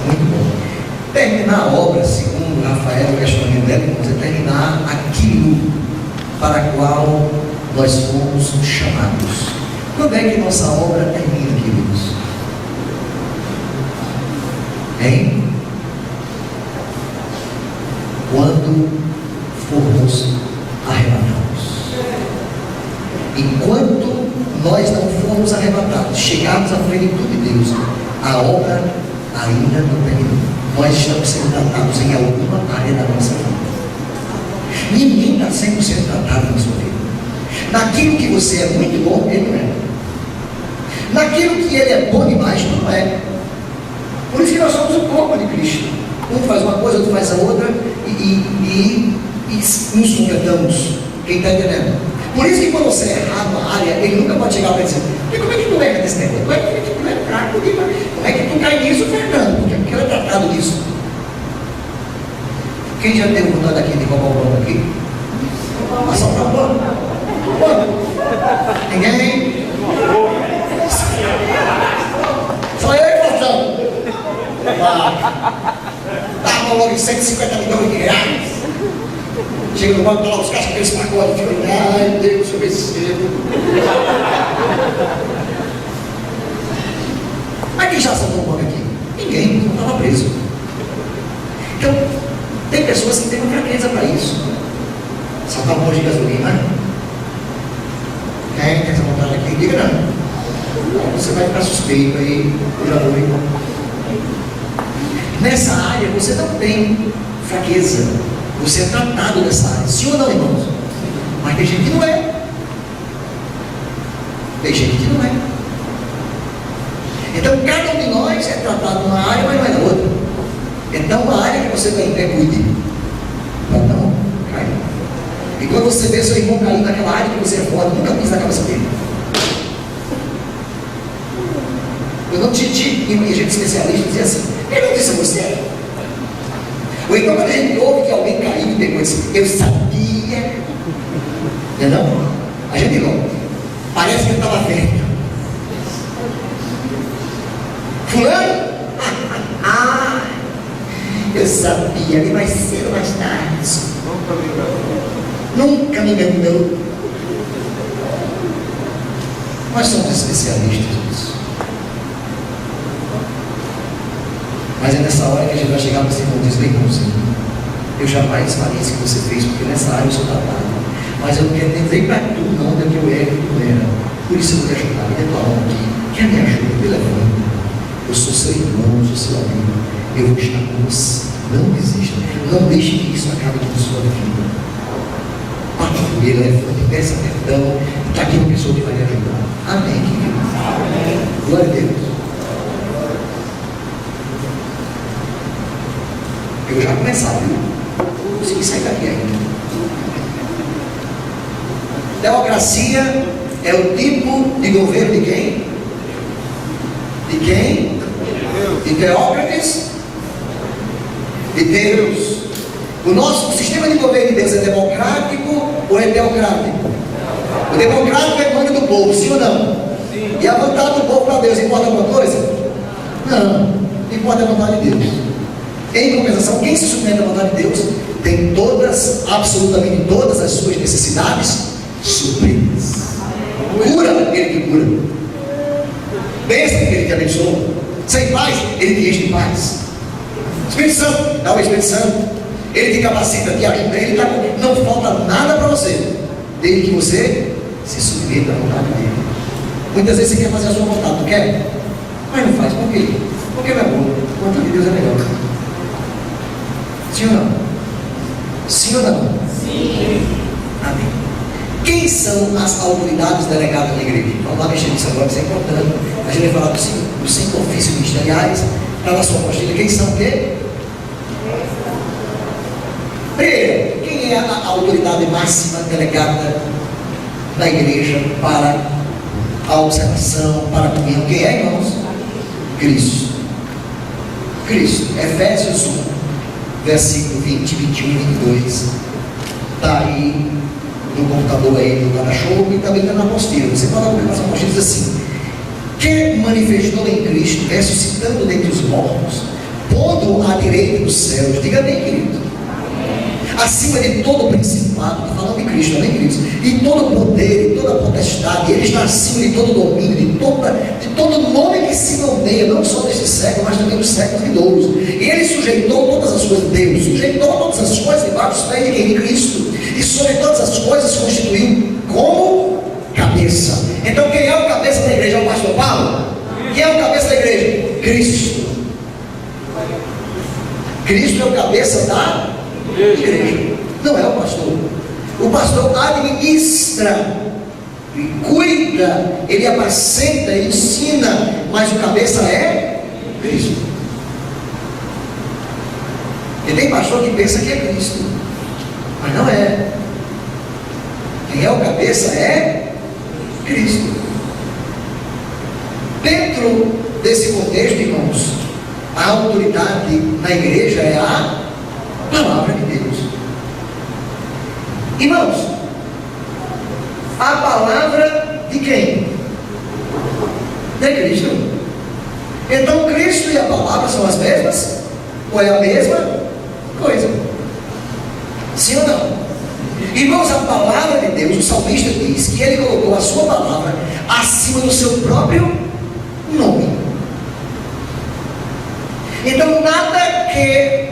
muito bom. Terminar a obra, segundo Rafael, o questionamento dela, é terminar aquilo para a qual nós fomos chamados. Quando é que nossa obra termina, queridos? Hein? Quando formos arrebatados. Enquanto nós não formos arrebatados, chegarmos à plenitude de Deus, a obra ainda não terminou. Nós estamos sendo tratados em alguma área da nossa vida. Ninguém está 100% tratado na sua vida. Naquilo que você é muito bom, ele não é. Naquilo que ele é bom demais, não é. Por isso que nós somos o corpo de Cristo. Um faz uma coisa, outro faz a outra e nos completamos. Quem está entendendo? Por isso que quando você é errado na área, ele nunca pode chegar para dizer: como é que tu erra nesse negócio? Como é que tu é fraco? Como é que tu cai nisso, Fernando? Porque eu é tratado disso. Quem já teve vontade aqui de roubar o pano aqui? Assaltar o pano? Ninguém? de 150 milhões de reais. Chega no banco, lá os caras com aqueles pacotes, ai Deus, eu recebo. Mas quem já assaltou um banco aqui? Ninguém, não estava preso. Então, tem pessoas que têm uma fraqueza para isso. Saltar um posto de gasolina. Quem tem essa vontade aqui? Diga não. Você vai ficar suspeito aí, já vou. Nessa área você não tem fraqueza. Você é tratado nessa área. Sim ou não, irmãos? Mas tem gente que não é. Tem gente que não é. Então cada um de nós é tratado numa área, mas não é na outra. Então a área que você está em pé, cuide. Não cai. E quando você vê seu irmão cair naquela área que você é forte, nunca pisa na cabeça dele. Eu não te digo, e gente especialista dizia assim, ele não disse a você. Ou então quando a gente ouve que alguém caiu e depois, eu sabia. Não? A gente não. Parece que ele estava vendo. Fulano? Eu sabia, ali mais cedo ou mais tarde. Nunca me enganou. Nós somos especialistas nisso. Mas é nessa hora que a gente vai chegar para você e dizer, bem bonzinho, eu jamais farei isso que você fez, porque nessa área eu sou tratado. Mas eu não quero dizer para tu não onde é que eu erro e tu era. Por isso eu vou te ajudar, me dê tua mão aqui. Quer me ajuda? Me levanta. Eu sou seu irmão, sou seu amigo. Eu vou estar com você. Não desista. Não deixe que isso acabe com a sua vida. Bate por ele, levante, peça perdão. Está aqui uma pessoa que vai lhe ajudar. Amém, querido. Amém. Glória a Deus. Eu já começava, viu? Não consegui sair daqui ainda. Democracia é o tipo de governo de quem? De quem? De teócratas? De Deus. O nosso sistema de governo de Deus é democrático ou é teocrático? O democrático é manda do povo, sim ou não? Sim. E a vontade do povo para Deus importa alguma coisa? Não. Importa a vontade de Deus. Em compensação, quem se submete à vontade de Deus tem todas, absolutamente todas as suas necessidades supridas. Cura ele que cura. Bênção ele que abençoa. Sem paz, ele te enche de paz. Espírito Santo, dá o Espírito Santo. Ele te capacita, te ajuda. Ele tá, não falta nada para você, desde que você se submeta à vontade dele. Muitas vezes você quer fazer a sua vontade, não quer? Mas não faz, por quê? Porque não é bom. A vontade de Deus é melhor. Sim ou não? Sim ou não? Sim. Amém. Quem são as autoridades delegadas na igreja? Vamos lá mexer nisso agora, isso é importante. A gente vai falar dos 5 ofícios ministeriais. Está na sua apostila. Quem são o quê? Primeiro, quem é a autoridade máxima delegada na igreja para a observação, para a comunhão? Quem é, irmãos? Cristo. Cristo. Efésios 1. Versículo 20, 21 e 22. Está aí no computador aí do guarda-chuva e também está na apostila. Você pode abrir as apostilas assim. Que manifestou em Cristo, ressuscitando dentre os mortos, pondo à direita dos céus. Diga bem, querido. Acima de todo o principado, está falando de Cristo, amém, queridos? E todo poder, e toda potestade, ele está acima de todo domínio, de todo nome que se nomeia, não só deste século, mas também dos séculos vindouros. E ele sujeitou todas as coisas, Deus sujeitou todas as coisas debaixo dos pés de quem? De Cristo. E sobre todas as coisas constituiu como cabeça. Então quem é o cabeça da igreja? É o pastor Paulo? Quem é o cabeça da igreja? Cristo. Cristo é o cabeça da igreja. Não é o pastor. O pastor administra e cuida, ele apacenta, ele ensina, mas o cabeça é Cristo. E tem pastor que pensa que é Cristo, mas não é. Quem é o cabeça é Cristo. Dentro desse contexto, irmãos, a autoridade na igreja é a palavra de Deus. Irmãos, a palavra de quem? De Cristo. Então Cristo e a palavra são as mesmas? Ou é a mesma? coisa. Sim ou não? Irmãos, a palavra de Deus, o salmista diz que ele colocou a sua palavra acima do seu próprio nome. Então, nada que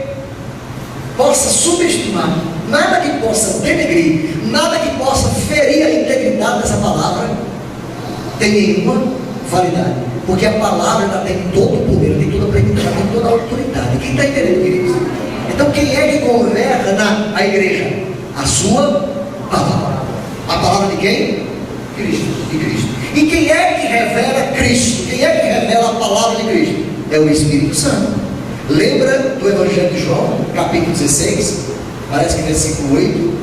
possa subestimar, nada que possa denegrir, nada que possa ferir a integridade dessa palavra tem nenhuma validade, porque a palavra ela tem todo o poder, tem toda a plenitude, tem toda a autoridade. Quem está entendendo, queridos? Então, quem é que governa a igreja? A sua palavra. A palavra de quem? Cristo, de Cristo. E quem é que revela Cristo? Quem é que revela a palavra de Cristo? É o Espírito Santo. Lembra do Evangelho de João, capítulo 16, parece que versículo 8?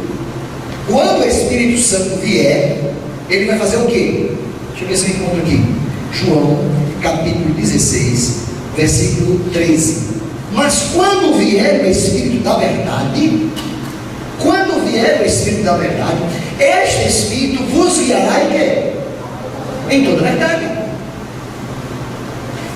Quando o Espírito Santo vier, ele vai fazer o quê? Deixa eu ver se eu encontro aqui. João, capítulo 16, versículo 13. Mas quando vier o Espírito da verdade, este Espírito vos guiará em quê? Em toda a verdade.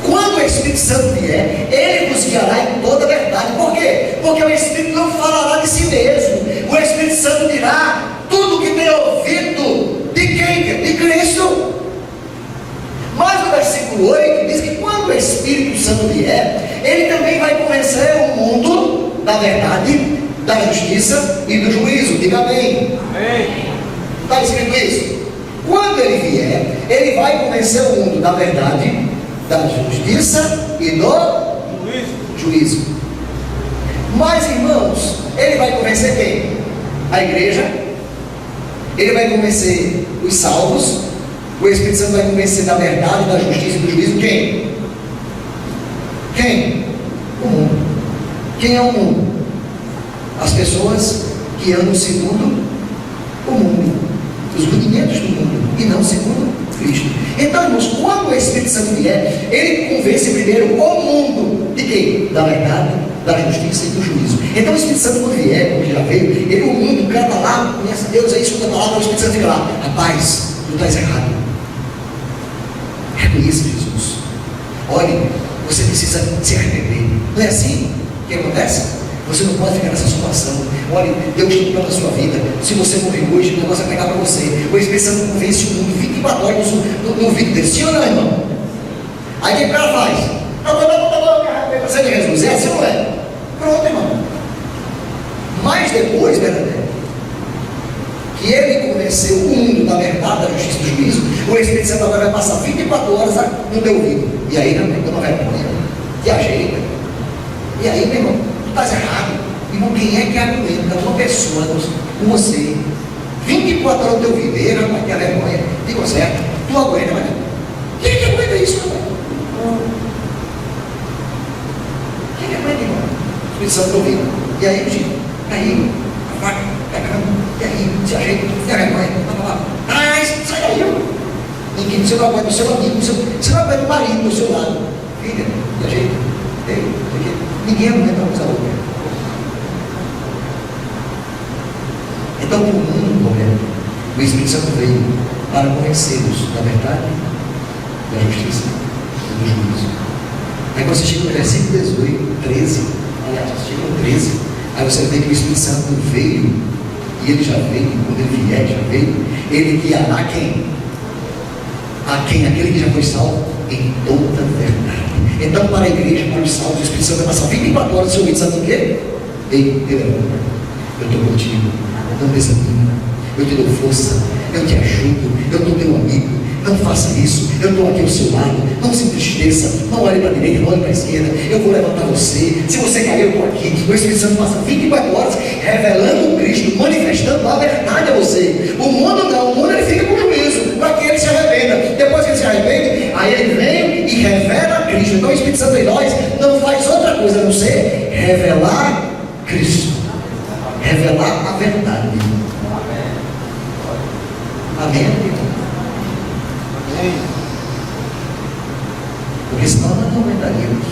Quando o Espírito Santo vier, ele vos guiará em toda a verdade. Por quê? Porque o Espírito não falará de si mesmo. O Espírito Santo dirá tudo que tem ouvido de quem? De Cristo. Mas no versículo 8 diz que quando o Espírito Santo vier, ele também vai convencer o mundo da verdade, da justiça e do juízo. Diga amém. Está escrito isso? Quando ele vier, ele vai convencer o mundo da verdade, da justiça e do juízo. Mas, irmãos, ele vai convencer quem? A igreja. Ele vai convencer os salvos. O Espírito Santo vai convencer da verdade, da justiça e do juízo. Quem? Quem? O mundo. Quem é o mundo? As pessoas que andam segundo o mundo, os rudimentos do mundo, e não segundo Cristo. Então, irmãos, quando o Espírito Santo vier, ele convence primeiro o mundo de quem? Da verdade, da justiça e do juízo. Então, o Espírito Santo, quando vier, como já veio, ele, o mundo, o cara está lá, conhece Deus, aí escuta a palavra, o Espírito Santo fica lá: rapaz, tu estás errado. Reconheça Jesus. Olhe, você precisa se arrepender. Não é assim que acontece? Você não pode ficar nessa situação. Olha, Deus tem um plano na sua vida. Se você morrer hoje, o negócio vai pegar para você. O Espírito Santo convence o mundo 24 horas no vídeo dele. Sim ou não, irmão? Aí o que o cara faz? Não, você de Jesus. É assim ou não é? Pronto, irmão. Mas depois, que ele convenceu o mundo da verdade, da justiça e do juízo, o Espírito Santo agora vai passar 24 horas no teu ouvido. E aí, meu irmão, não vergonha. Te ajeita. E aí, meu irmão, tu estás errado. Irmão, quem é que aguenta uma pessoa com você 24 horas no teu ouvido? Ei, rapaz, que vergonha. Digo certo, tu aguenta, mas quem é que aguenta isso, rapaz? Quem é que aguenta, irmão? O Espírito Santo do ouvido. E aí, Gino? Aí, a faca, pegando. E aí, se ajeita, tem vergonha. Sai daí, irmão. Ninguém, você não aguenta o seu amigo, você não aguenta o marido do seu lado. Filha, se ajeita. Ninguém aguenta uma coisa outra. Então, para o mundo, o Espírito Santo veio para convencê-los da verdade, da justiça e do juízo. Aí você chega no versículo 18, 13, aliás, você chega no 13, aí você vê que o Espírito Santo veio, e ele já veio, quando ele vier, já veio, ele guiará quem? A quem? Aquele que já foi salvo em toda a verdade. Então, para a igreja, para os salvos, o Espírito Santo vai passar 24 horas no seu ouvido, sabe o quê? Ei, eu estou contigo, não desanima, eu te dou força, eu te ajudo, eu estou teu amigo, não faça isso, eu estou aqui ao seu lado, não se entristeça, não olhe para a direita, não olhe para a esquerda, eu vou levantar você, se você cair, eu estou aqui. O Espírito Santo passa 24 horas revelando o Cristo, manifestando a verdade a você. O mundo não, o mundo ele fica com juízo, para que ele se arrependa. Depois que ele se arrepende, aí ele vem e revela Cristo. Então o Espírito Santo em nós não faz outra coisa a não ser revelar Cristo, revelar a verdade. Amém? Amém? Porque senão nós não aguentaríamos.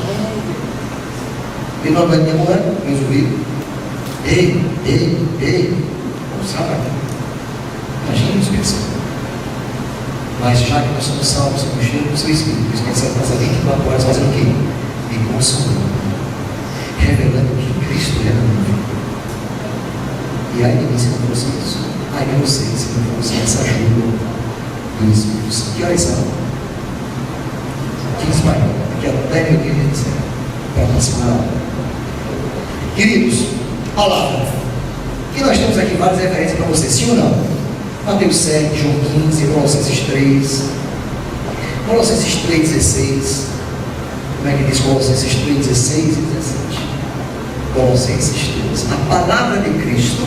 E não aguentamos resolvido. Ei, não sabe? Imagina o Espírito Santo. Mas já que nós somos salvos, somos cheios do seu Espírito, o Espírito Santo passa 24 horas fazendo o quê? Me consolando, revelando que Cristo é a E ai de mim se não fosse isso. Ai de vocês se não fosse essa ajuda do Espírito Santo. Que horas são? 15 para daqui até meu dia de dizer, para a próxima aula. Queridos, palavra. E nós temos aqui várias referências para vocês, sim ou não? Mateus 7, João 15, Colossenses 3, Colossenses 3, 16. Como é que diz Colossenses 3, 16 e 17? Colossenses 3. A palavra de Cristo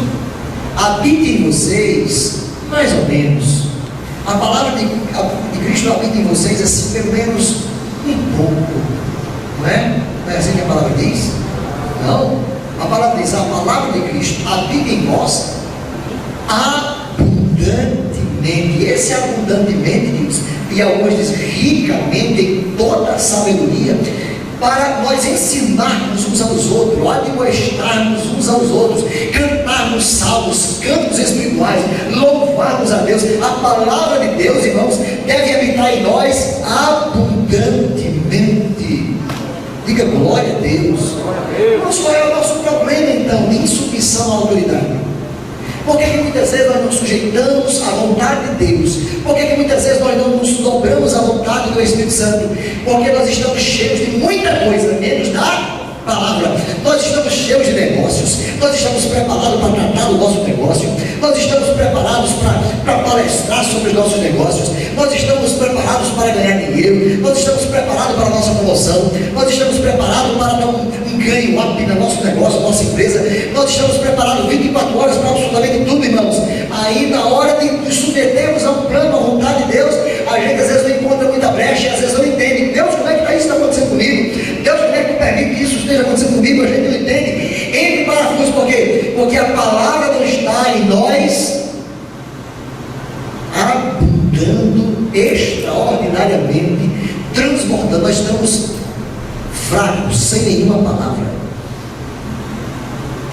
habita em vocês, mais ou menos. A palavra de Cristo habita em vocês, assim, pelo menos um pouco. Não é? Não é assim que a palavra diz? Não. A palavra diz: a palavra de Cristo habita em vós abundantemente. Esse abundantemente diz, e alguns dizem ricamente, em toda a sabedoria, para nós ensinarmos uns aos outros, admoestarmos uns aos outros, cantarmos salmos, cantos espirituais, louvarmos a Deus. A palavra de Deus, irmãos, deve habitar em nós abundantemente. Diga glória a Deus. Mas qual é o nosso problema então de insubmissão à autoridade? Por que muitas vezes nós não sujeitamos à vontade de Deus? Por que muitas vezes nós não nos dobramos à vontade do Espírito Santo? Porque nós estamos cheios de muita coisa, menos da palavra. Nós estamos cheios de negócios, nós estamos preparados para tratar do nosso negócio, nós estamos preparados para palestrar sobre os nossos negócios, nós estamos preparados para ganhar dinheiro, nós estamos preparados para a nossa promoção, nós estamos preparados para dar um ganho up no nosso negócio, nossa empresa, nós estamos preparados 24 horas para absolutamente tudo, irmãos. Aí na hora de nos submetermos a um plano, à vontade de Deus, a gente às vezes não encontra muita brecha, e às vezes não entende. Deus, como é que isso está acontecendo comigo? Deus, como é que tu permite que isso esteja acontecendo comigo? A gente não entende. Entre parafusos, por quê? Porque a palavra não está em nós abundando extraordinariamente, transbordando. Nós estamos fracos, sem nenhuma palavra.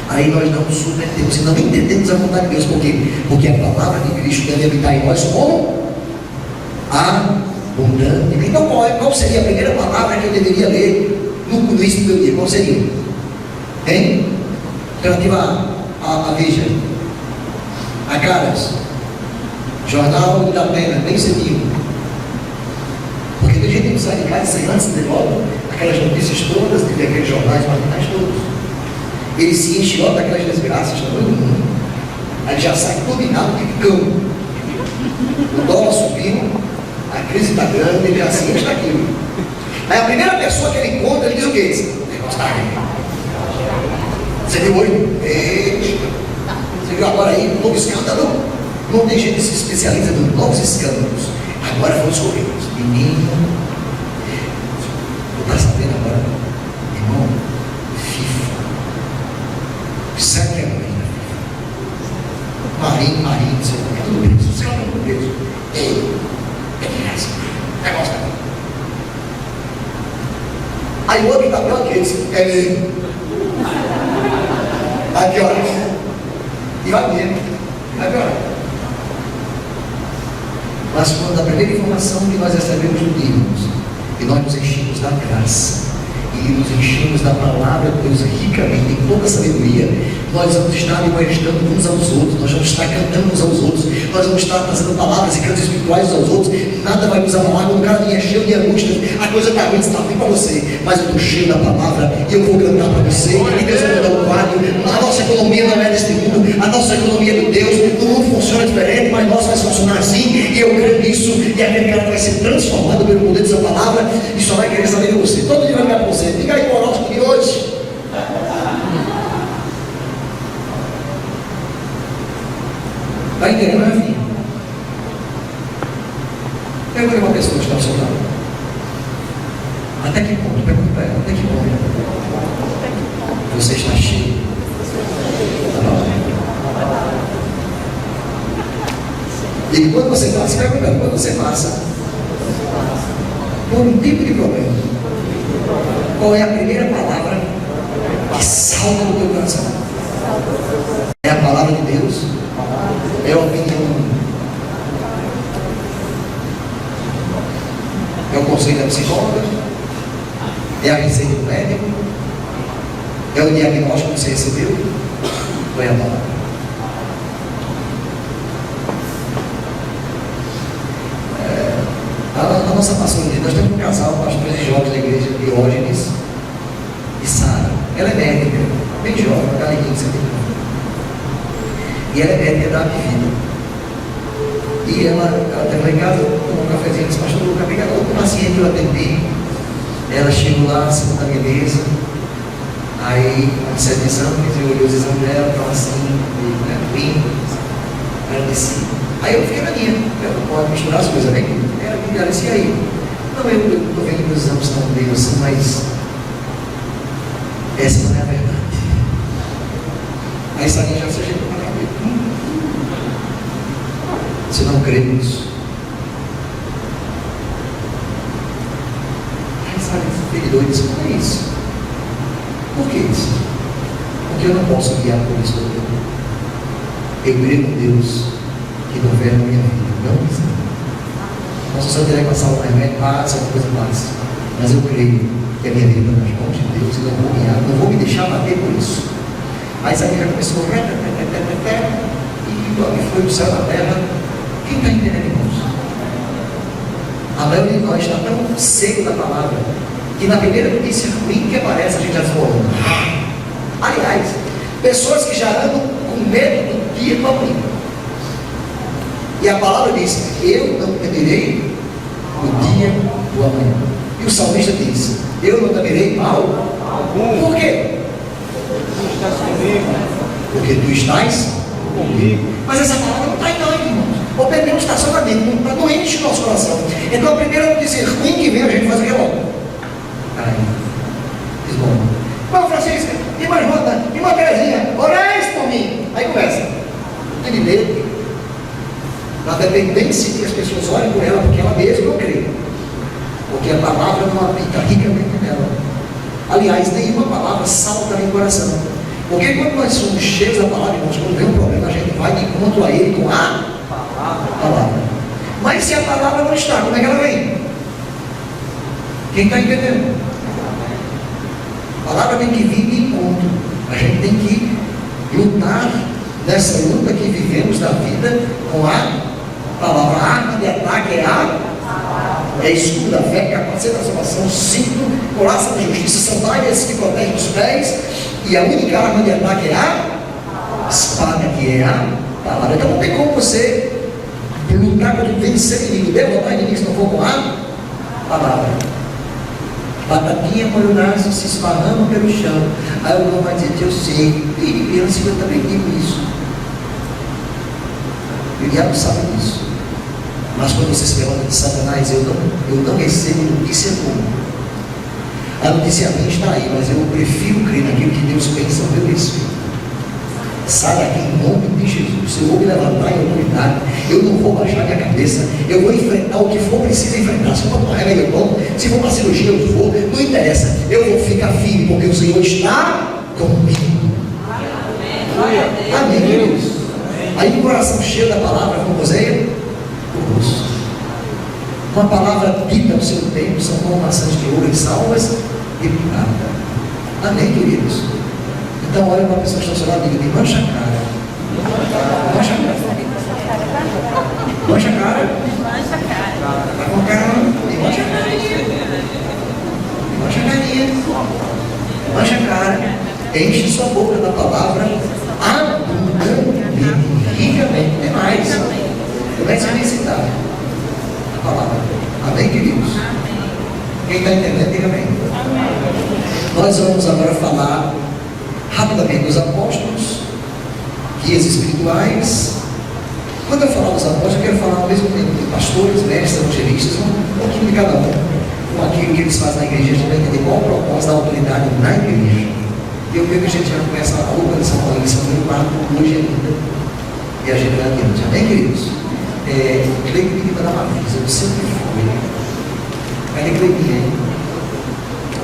Aí nós não nos submetemos e não entendemos a vontade de Deus. Por quê? Porque a palavra de Cristo deve habitar em nós como abundante. Então qual seria a primeira palavra que eu deveria ler no início do meu dia? Qual seria? Hein? Relativa a Veja, a Caras, Jornal da Pena, bem cedinho. Porque tem gente que sai de casa sem antes de logo aquelas notícias todas, de aqueles jornais matinais todos. Ele se enche logo daquelas desgraças para todo mundo. Aí já sai turbinado de cão. O dólar subindo, a crise está grande, ele já se enche daquilo. Aí a primeira pessoa que ele encontra, ele diz o quê? O negócio está aí. Você viu hoje? Você viu agora aí um novo escândalo? Não tem gente que se especializa nos novos escândalos. Agora foram os correios. Menino, tu está sabendo agora, irmão? FIFA. Sabe que é mais, né? Marinho, não sei o que, tudo preso. Os caras estão presos. Ei, é que é assim. Negócio tá bom. Aí o outro está pior que esse. É mesmo. Vai piorar. E vai mesmo. Vai piorar. Mas quando a primeira informação que nós recebemos do Deus, e nós nos enchemos da graça, e nos enchemos da palavra de Deus ricamente, em toda a sabedoria, nós vamos estar admoestando uns aos outros, nós vamos estar cantando uns aos outros, nós vamos estar trazendo palavras e cantos espirituais uns aos outros. Nada vai nos abalar. Quando o cara é cheio de angústia, a coisa está ruim, está ruim para você, mas eu estou cheio da palavra e eu vou cantar para você, e Deus vai mandar um quadro. A nossa economia não é deste mundo, a nossa economia é de Deus. O mundo funciona diferente, mas nós vai funcionar assim, e eu creio nisso, e aquele cara vai ser transformado pelo poder dessa palavra e só vai querer saber de você. Todo dia vai ligar para você. Diga aí para o horóscopo de hoje. Está entendendo, né, filho? Pergunta para uma pessoa que está ao seu lado. Até que ponto? Pergunta para ela. Até que ponto você está cheio da palavra? E quando você passa, pergunta, quando você passa por um tipo de problema, qual é a primeira palavra que salta do teu coração? É a palavra de Deus? É a opinião? É o conselho da psicóloga? É a receita do médico? É o diagnóstico que você recebeu? Ou é a palavra? nossa pastora, nós temos um casal, pastores jovens da igreja, Diógenes e Sara. Ela é médica, bem jovem, uma galeguinha de 70 anos. E ela é médica da vida. E ela estava lá em casa, tomou um cafezinho, disse, pastor, eu acabei com o paciente que eu atendi. Ela chegou lá, sentou na beleza. Aí, certo exame, eu olhei os exames dela, estava assim, ruim. Aí ela disse, aí eu fiquei na minha, eu não posso misturar as coisas, né? Ela disse, e aí? Não, eu estou vendo que os exames estão meio assim, mas essa não é a verdade. Aí Sarinha já se ajeitou para a cabeça. Se não crê nisso. Aí Sarinha ficou doido e disse, como é isso? Por que isso? Porque eu não posso guiar por isso. Eu creio no Deus que governa a minha vida. Não precisa. Nossa Senhora terá que passar um remédio, passa, uma coisa passa. Mas eu creio que a minha vida está nas mãos de Deus e não vou guiar, não vou me deixar bater por isso. Aí Sarinha já começou a e foi do céu à terra. Quem está entendendo, irmãos? A maioria de nós está tão seco da palavra que na primeira notícia ruim que aparece a gente já desmorona. Aliás, pessoas que já andam com medo do dia do amanhã. E a palavra diz, eu não temerei o dia do amanhã. E o salmista diz, eu não temerei mal algum. Por quê? Tu estás comigo. Porque tu estás Comigo. Mas essa palavra não está em nós, irmãos. O perdeu um estacionamento, não enche o nosso coração. Então a primeira notícia ruim que vem, a gente faz o que é logo. Aí, diz bom. Irmão Francisco, irmã Jota, irmã Terezinha, orais por mim. Aí começa. Não tem medo. Na dependência que as pessoas olhem por ela, porque ela mesma não crê. Porque a palavra não habita ricamente nela. Aliás, nenhuma palavra salta no coração. Porque quando nós somos cheios da palavra, irmãos, quando vem um problema, a gente vai de encontro a ele com a palavra. Mas se a palavra não está, como é que ela vem? Quem está entendendo? A palavra tem que vir de encontro. A gente tem que lutar nessa luta que vivemos da vida com a palavra. A arma de ataque é escudo da fé, capacete da salvação, cinto, couraça da justiça, sandálias que protegem os pés, e a única arma de ataque é a espada, que é a palavra. Então não tem como você lutar contra vencer inimigo, derrotar inimigo se não for com a palavra. Batatinha, molhonaço, se esparrama pelo chão. Aí o irmão vai dizer, eu sei, e criança, eu também digo isso. E o diabo sabe disso. Mas quando você se levanta de Satanás, eu não recebo notícia boa. A notícia minha está aí, mas eu prefiro crer naquilo que Deus pensa ao meu respeito. Sai daqui em nome de Jesus. Eu vou me levantar em autoridade. Eu não vou baixar minha cabeça. Eu vou enfrentar o que for preciso enfrentar. Se for para um remédio, eu tomo. Se for para cirurgia, eu vou. Não interessa. Eu vou ficar firme, porque o Senhor está comigo. Amém, queridos. Aí o coração cheio da palavra, como você, o rosto. Uma palavra dita no seu tempo são como maçãs de ouro e salvas de prata. Amém, queridos? Então, olha uma pessoa que está ao seu lado e diga: mancha a cara. Mancha a cara. Mancha a cara. Vai com a cara, e mancha a cara. Mancha a carinha. Mancha a cara. Enche sua boca da palavra abundantemente, ricamente. Tem mais. Comece a recitar a palavra. Amém, queridos? Quem está entendendo, diga amém. Nós vamos agora falar rapidamente dos apóstolos, guias espirituais. Quando eu falar dos apóstolos, eu quero falar ao mesmo tempo de pastores, mestres, evangelistas, um pouquinho de cada um, com aquilo que eles fazem na igreja. A gente vai entender qual o propósito da autoridade na igreja. E eu creio que a gente já começa a organização com a lição do quarto hoje ainda. E a gente vai adiante. Amém, queridos? Creio que para dar uma avisa, eu sempre fui. Cadê Cleitinha?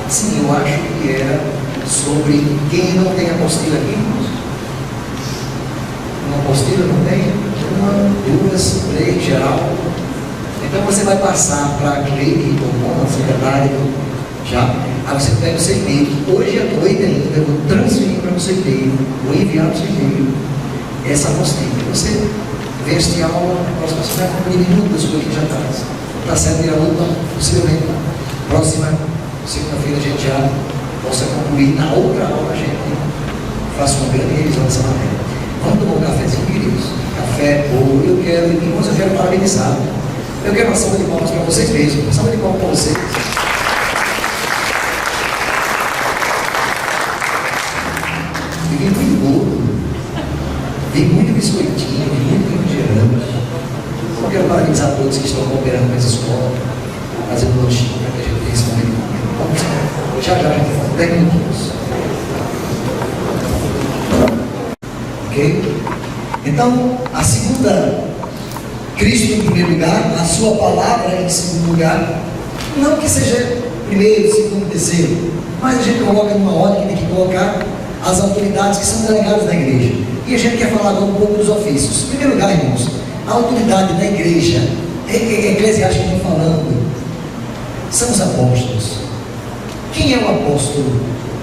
Sim, eu acho que era sobre quem não tem apostila aqui, irmãos. Uma apostila não tem? Uma, duas, três, geral. Então você vai passar para a Cleide, a secretária, já. Aí você pega o seu e-mail. Hoje à noite ainda, eu vou transferir para o seu e-mail, vou enviar para o seu e-mail essa apostila. Você vê esta aula, a próxima semana, com minutos coisas já atrás. Está certo, Iraúba, possivelmente próxima segunda-feira a gente já possa concluir. Na outra aula a gente faça uma grande revisão dessa matéria. Vamos tomar um cafezinho, queridos? Café, bolo, irmãos, eu quero parabenizar. Eu quero uma salva de palmas para vocês mesmos. Uma salva de palmas para vocês. E vem muito bolo, vem muito biscoitinho, vem muito refrigerante. Eu quero parabenizar a todos que estão cooperando com essa escola, fazendo lanchinho para que a gente tenha esse momento. Vamos já a gente fala 10 minutos. Ok? Então, a segunda, Cristo em primeiro lugar, a sua palavra em segundo lugar, não que seja primeiro, segundo, terceiro, mas a gente coloca numa ordem que tem que colocar as autoridades que são delegadas da igreja. E a gente quer falar agora um pouco dos ofícios. Em primeiro lugar, irmãos, a autoridade da igreja, eclesiástica falando, são os apóstolos. Quem é o apóstolo?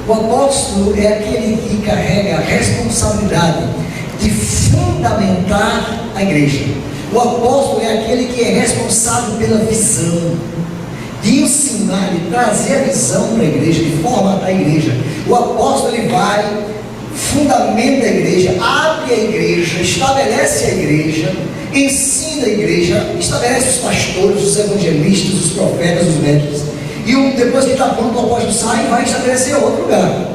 O apóstolo é aquele que carrega a responsabilidade de fundamentar a igreja. O apóstolo é aquele que é responsável pela visão, de ensinar, de trazer a visão para a igreja, de formatar a igreja. O apóstolo ele vai, fundamenta a igreja, abre a igreja, estabelece a igreja, ensina a igreja, estabelece os pastores, os evangelistas, os profetas, os médicos. E depois que está pronto, o apóstolo sai e vai estabelecer outro lugar.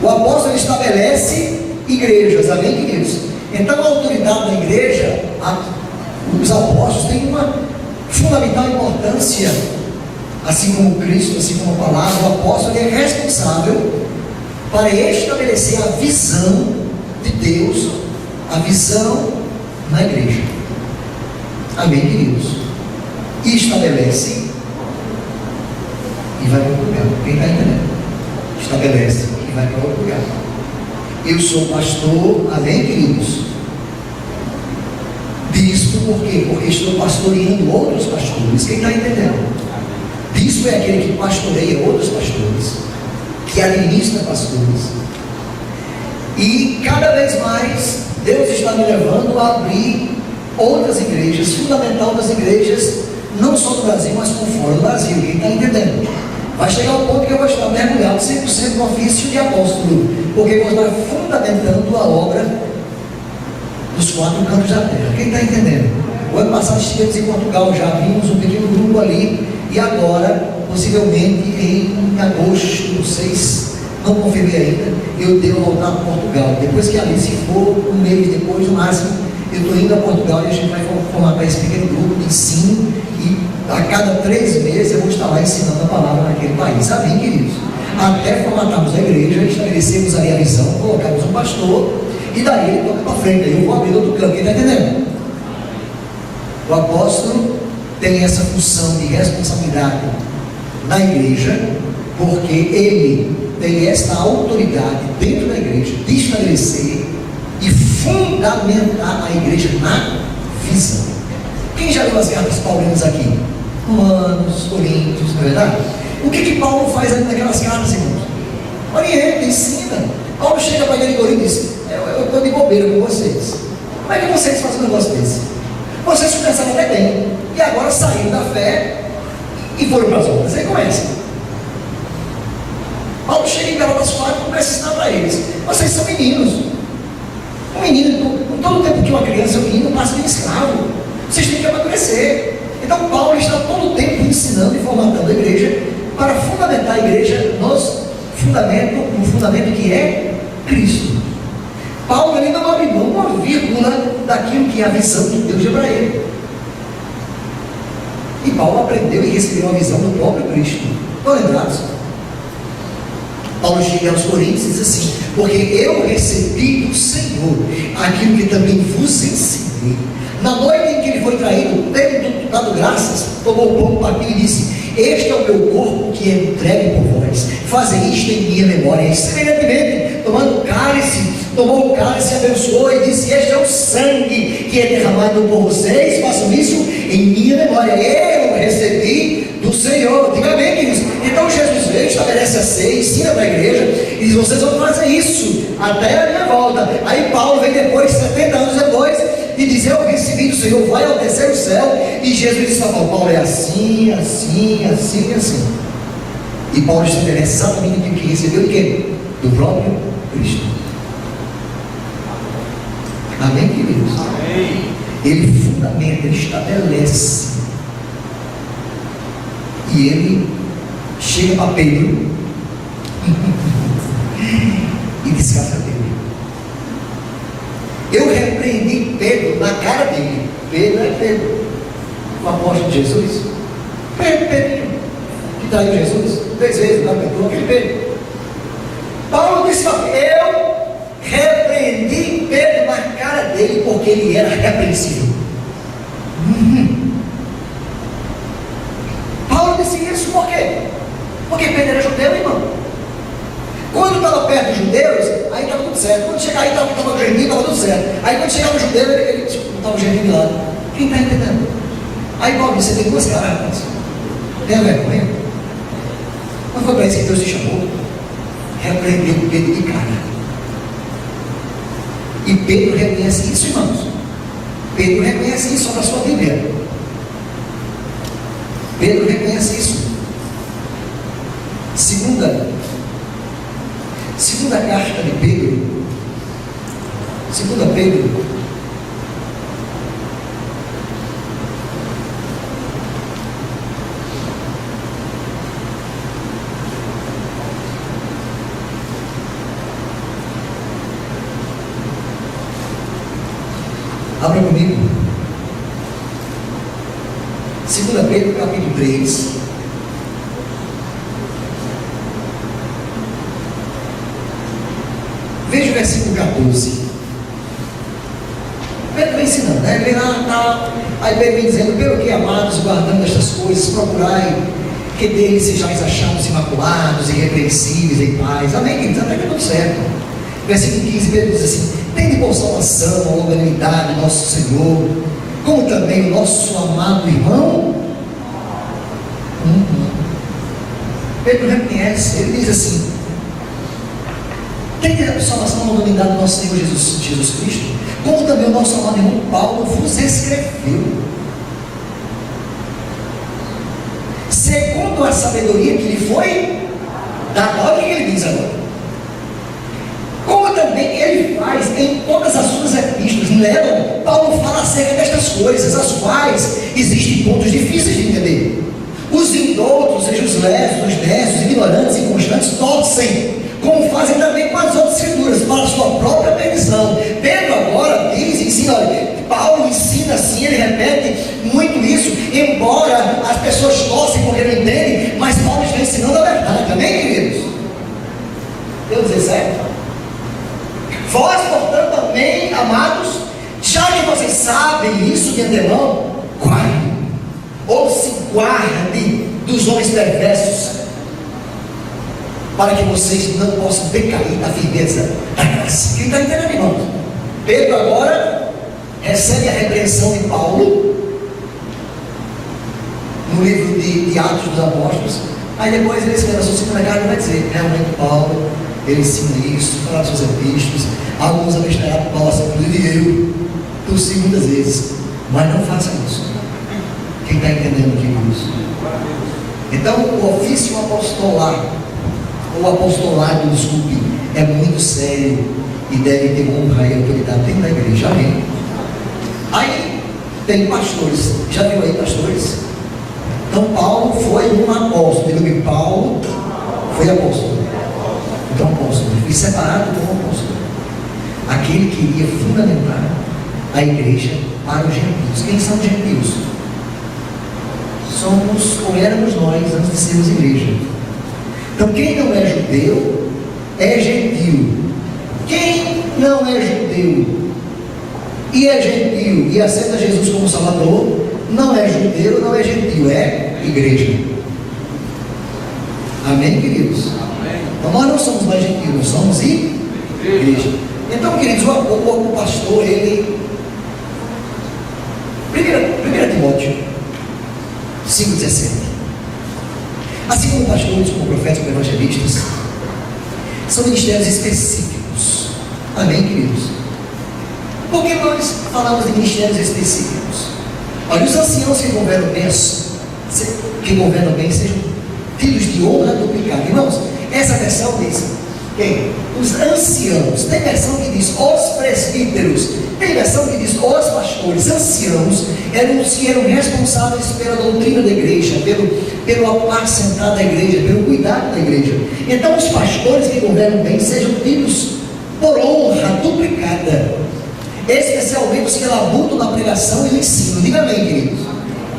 O apóstolo estabelece igrejas, amém, queridos? Então a autoridade da igreja, os apóstolos têm uma fundamental importância, assim como Cristo, assim como a palavra. O apóstolo é responsável para estabelecer a visão de Deus, a visão na igreja, amém, queridos? E estabelece e vai para outro lugar. Quem está entendendo? Estabelece e vai para outro lugar. Eu sou pastor, amém, queridos? Bispo, por quê? Porque estou pastoreando outros pastores. Quem está entendendo? Bispo é aquele que pastoreia outros pastores, que administra pastores. E cada vez mais Deus está me levando a abrir outras igrejas, fundamental das igrejas, não só do Brasil, mas por fora do Brasil. Quem está entendendo? Vai chegar o ponto que eu vou estar mergulhado 100% no ofício de apóstolo, porque eu vou estar fundamentando a obra dos 4 cantos da terra. Quem está entendendo? O ano passado estivemos em Portugal, já abrimos um pequeno grupo ali, e agora, possivelmente em agosto, não sei, não confirmei ainda, eu devo voltar para Portugal. Depois que ali, se for um mês depois, no máximo, eu estou indo a Portugal e a gente vai formatar esse pequeno grupo de ensino, e a cada 3 meses eu vou estar lá ensinando a palavra naquele país. Amém, queridos? Até formatarmos a igreja, estabelecemos ali a visão, colocarmos um pastor, e daí ele toca para frente, aí eu vou abrir outro campo. Quem está entendendo? O apóstolo tem essa função de responsabilidade na igreja, porque ele tem esta autoridade dentro da igreja de estabelecer e fundamentar a igreja na visão. Quem já leu as cartas paulinas aqui? Romanos, Coríntios, não é verdade? O que Paulo faz ali naquelas cartas, irmãos? Orienta, ensina. Paulo chega para ele em Corinto e diz: eu estou de bobeira com vocês. Como é que vocês fazem um negócio desse? Vocês começaram até bem, e agora saíram da fé e foram para as outras. Aí começa. Paulo chega em Gálatas 4 e começa a ensinar para eles: vocês são meninos. Um menino, com todo o tempo que uma criança, um menino passa de escravo. Vocês têm que amadurecer. Então Paulo está todo o tempo ensinando e formatando a igreja para fundamentar a igreja no fundamento que é Cristo. Paulo ali não abre mão uma vírgula daquilo que é a visão que Deus deu para ele. E Paulo aprendeu e recebeu a visão do próprio Cristo. Estão lembrados? Paulo chega aos Coríntios e diz assim: porque eu recebi do Senhor aquilo que também vos ensinei. Na noite em que ele foi traído, tendo dado graças, tomou o pão, partiu e disse: este é o meu corpo que é entregue por vós, fazem isto em minha memória. E semelhantemente, tomando o cálice, tomou o cálice, abençoou e disse: este é o sangue que é derramado por vocês, façam isso em minha memória. Eu recebi do Senhor. Diga amém, queridos. Então Jesus veio, estabelece a ceia, ensina para a igreja e diz: vocês vão fazer isso até a minha volta. Aí Paulo vem depois, 70 anos depois, e diz: eu recebi do Senhor, vai ao terceiro céu. E Jesus disse a Paulo: é assim, assim, assim, assim. E Paulo estabelece exatamente o que recebeu de quê? Do próprio Cristo. Amém, queridos? Amém. Ele fundamenta, ele estabelece. E ele chega para Pedro e descasca Pedro. Eu repreendi Pedro na cara dele. Pedro é Pedro, o apóstolo de Jesus. Pedro, que traiu Jesus 3 vezes, não perdoou aquele Pedro. Paulo disse: eu repreendi Pedro na cara dele, porque ele era repreensível. Paulo disse isso por quê? Porque Pedro era judeu, irmão. Quando estava perto dos judeus, aí estava tudo certo. Quando chegava aí, estava o germinho, estava tudo certo. Aí quando chegava o judeu, ele não estava o germinho de lado. Quem está entendendo? Aí Paulo disse: você tem 2 caras. Tem vergonha? Não foi para isso que Deus te chamou? Repreendeu Pedro de cara. E Pedro reconhece isso, irmãos. Pedro reconhece isso na sua Bíblia. Pedro reconhece isso. Segunda carta de Pedro. 2 Pedro. Abra comigo. 2 Pedro, capítulo 3. Veja o versículo 14. Pedro vem ensinando, né? Ele vem lá, tal. Aí Pedro vem dizendo: pelo que, amados, guardando estas coisas, procurai que deles sejais achados imaculados, irrepreensíveis em paz. Amém, queridos? Até que é tudo certo. Versículo 15, Pedro diz assim: tem de consolação a longanimidade do nosso Senhor, como também o nosso amado irmão. Pedro reconhece, ele diz assim: tem de consolação a longanimidade do nosso Senhor Jesus Cristo, como também o nosso amado irmão Paulo vos escreveu, segundo a sabedoria que lhe foi dada. Olha o que ele diz agora. Como também ele faz em todas as suas epístolas. Nela, Paulo fala acerca destas coisas, as quais existem pontos difíceis de entender. Os indoutos, sejam os lesos, os necios, ignorantes e inconstantes, torcem, como fazem também com as outras escrituras, para a sua própria perdição. Pedro agora diz, ensina, olha, Paulo ensina assim, ele repete muito isso, embora as pessoas torcem porque não entendem, mas Paulo está ensinando a verdade. Amém, queridos? Deus dizer certo? Vós, portanto, também, amados, já que vocês sabem isso de antemão, guarde, ou se guarde dos homens perversos, para que vocês não possam decair da firmeza da graça. Quem está entendendo, irmão? Pedro agora recebe a repreensão de Paulo no livro de Atos dos Apóstolos. Aí depois ele escreve a sua segunda carta e vai dizer: realmente Paulo, ele ensina isso, fala nas suas epístolas. Alguns abstraíram por Paulo, inclusive eu torci muitas vezes, mas não façam isso. Quem está entendendo aqui isso? Então, o ofício apostolar, ou apostolado, desculpe, é muito sério e deve ter honra e autoridade dentro da igreja. Amém? Aí tem pastores. Já viu aí pastores? Então Paulo foi um apóstolo. Diga que Paulo foi apóstolo. Então apóstolo, foi separado como apóstolo. Aquele que iria fundamentar a igreja para os gentios. Quem são os gentios? Somos, ou éramos nós antes de sermos igreja. Então quem não é judeu é gentio. Quem não é judeu e é gentio e aceita Jesus como Salvador, não é judeu, não é gentio, é igreja. Amém, queridos? Amém. Então nós não somos mais gentios, nós somos igreja. Então, queridos, o pastor, ele 1 Timóteo 5,17. Assim como pastores, como profetas, como evangelistas, são ministérios específicos. Amém, queridos? Porque nós falamos de ministérios específicos. Olha, os anciãos que governam bem sejam filhos de honra duplicada. Irmãos, essa versão diz quem? Os anciãos. Tem versão que diz os presbíteros. Tem versão que diz os pastores. Anciãos eram os que eram responsáveis pela doutrina da igreja, pelo apacentar da igreja, pelo cuidado da igreja. Então os pastores que governam bem sejam filhos por honra duplicada, especialmente os que labutam na pregação e no ensino. Diga amém, queridos.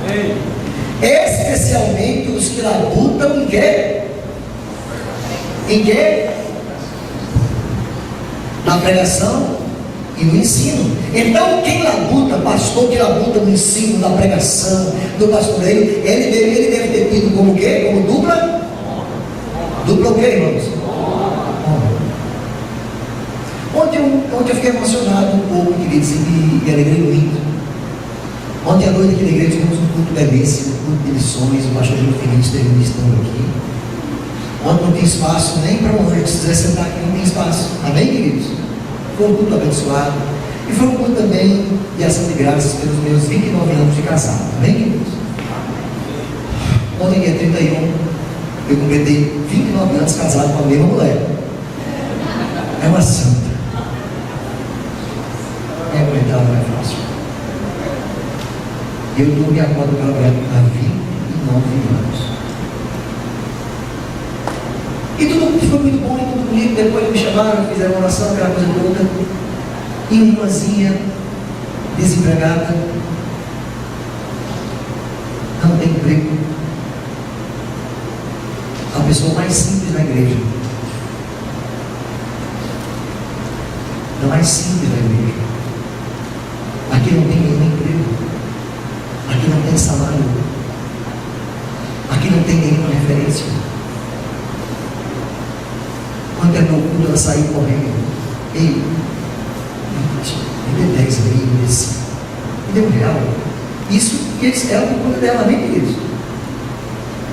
Amém. Especialmente os que labutam em quê? Em quê? Na pregação e no ensino. Então quem labuta, pastor que labuta no ensino, na pregação, no pastoreio, ele deve ter tido como quê? Como dupla? Dupla o quê, irmãos? Ontem eu fiquei emocionado um pouco, queridos, e alegrei muito. Ontem à noite aqui na igreja tivemos um culto belíssimo, um culto de lições, o pastor Júlio Feliz esteve ministrando aqui. Ontem não tinha espaço nem para um anjo, se quiser sentar aqui não tem espaço. Amém, queridos? Foi um culto abençoado. E foi um culto também de ação de graças pelos meus 29 anos de casado. Amém, queridos? Ontem, dia 31, eu completei 29 anos casado com a mesma mulher. É uma santa. Não é fácil. Eu estou me acordo com ela há 29 anos. E tudo foi muito bom e tudo bonito. Depois me chamaram, fizeram uma oração, aquela coisa toda. E uma irmãzinha desempregada, não tem emprego. A pessoa mais simples da igreja. A mais simples da igreja. Aqui não tem nenhum emprego. Aqui não tem salário. Aqui não tem nenhuma referência. Quando terminou o culto, ela saiu correndo. Ei, me dê 10 aí, me dê R$1. Isso que ela por conta dela, nem queridos.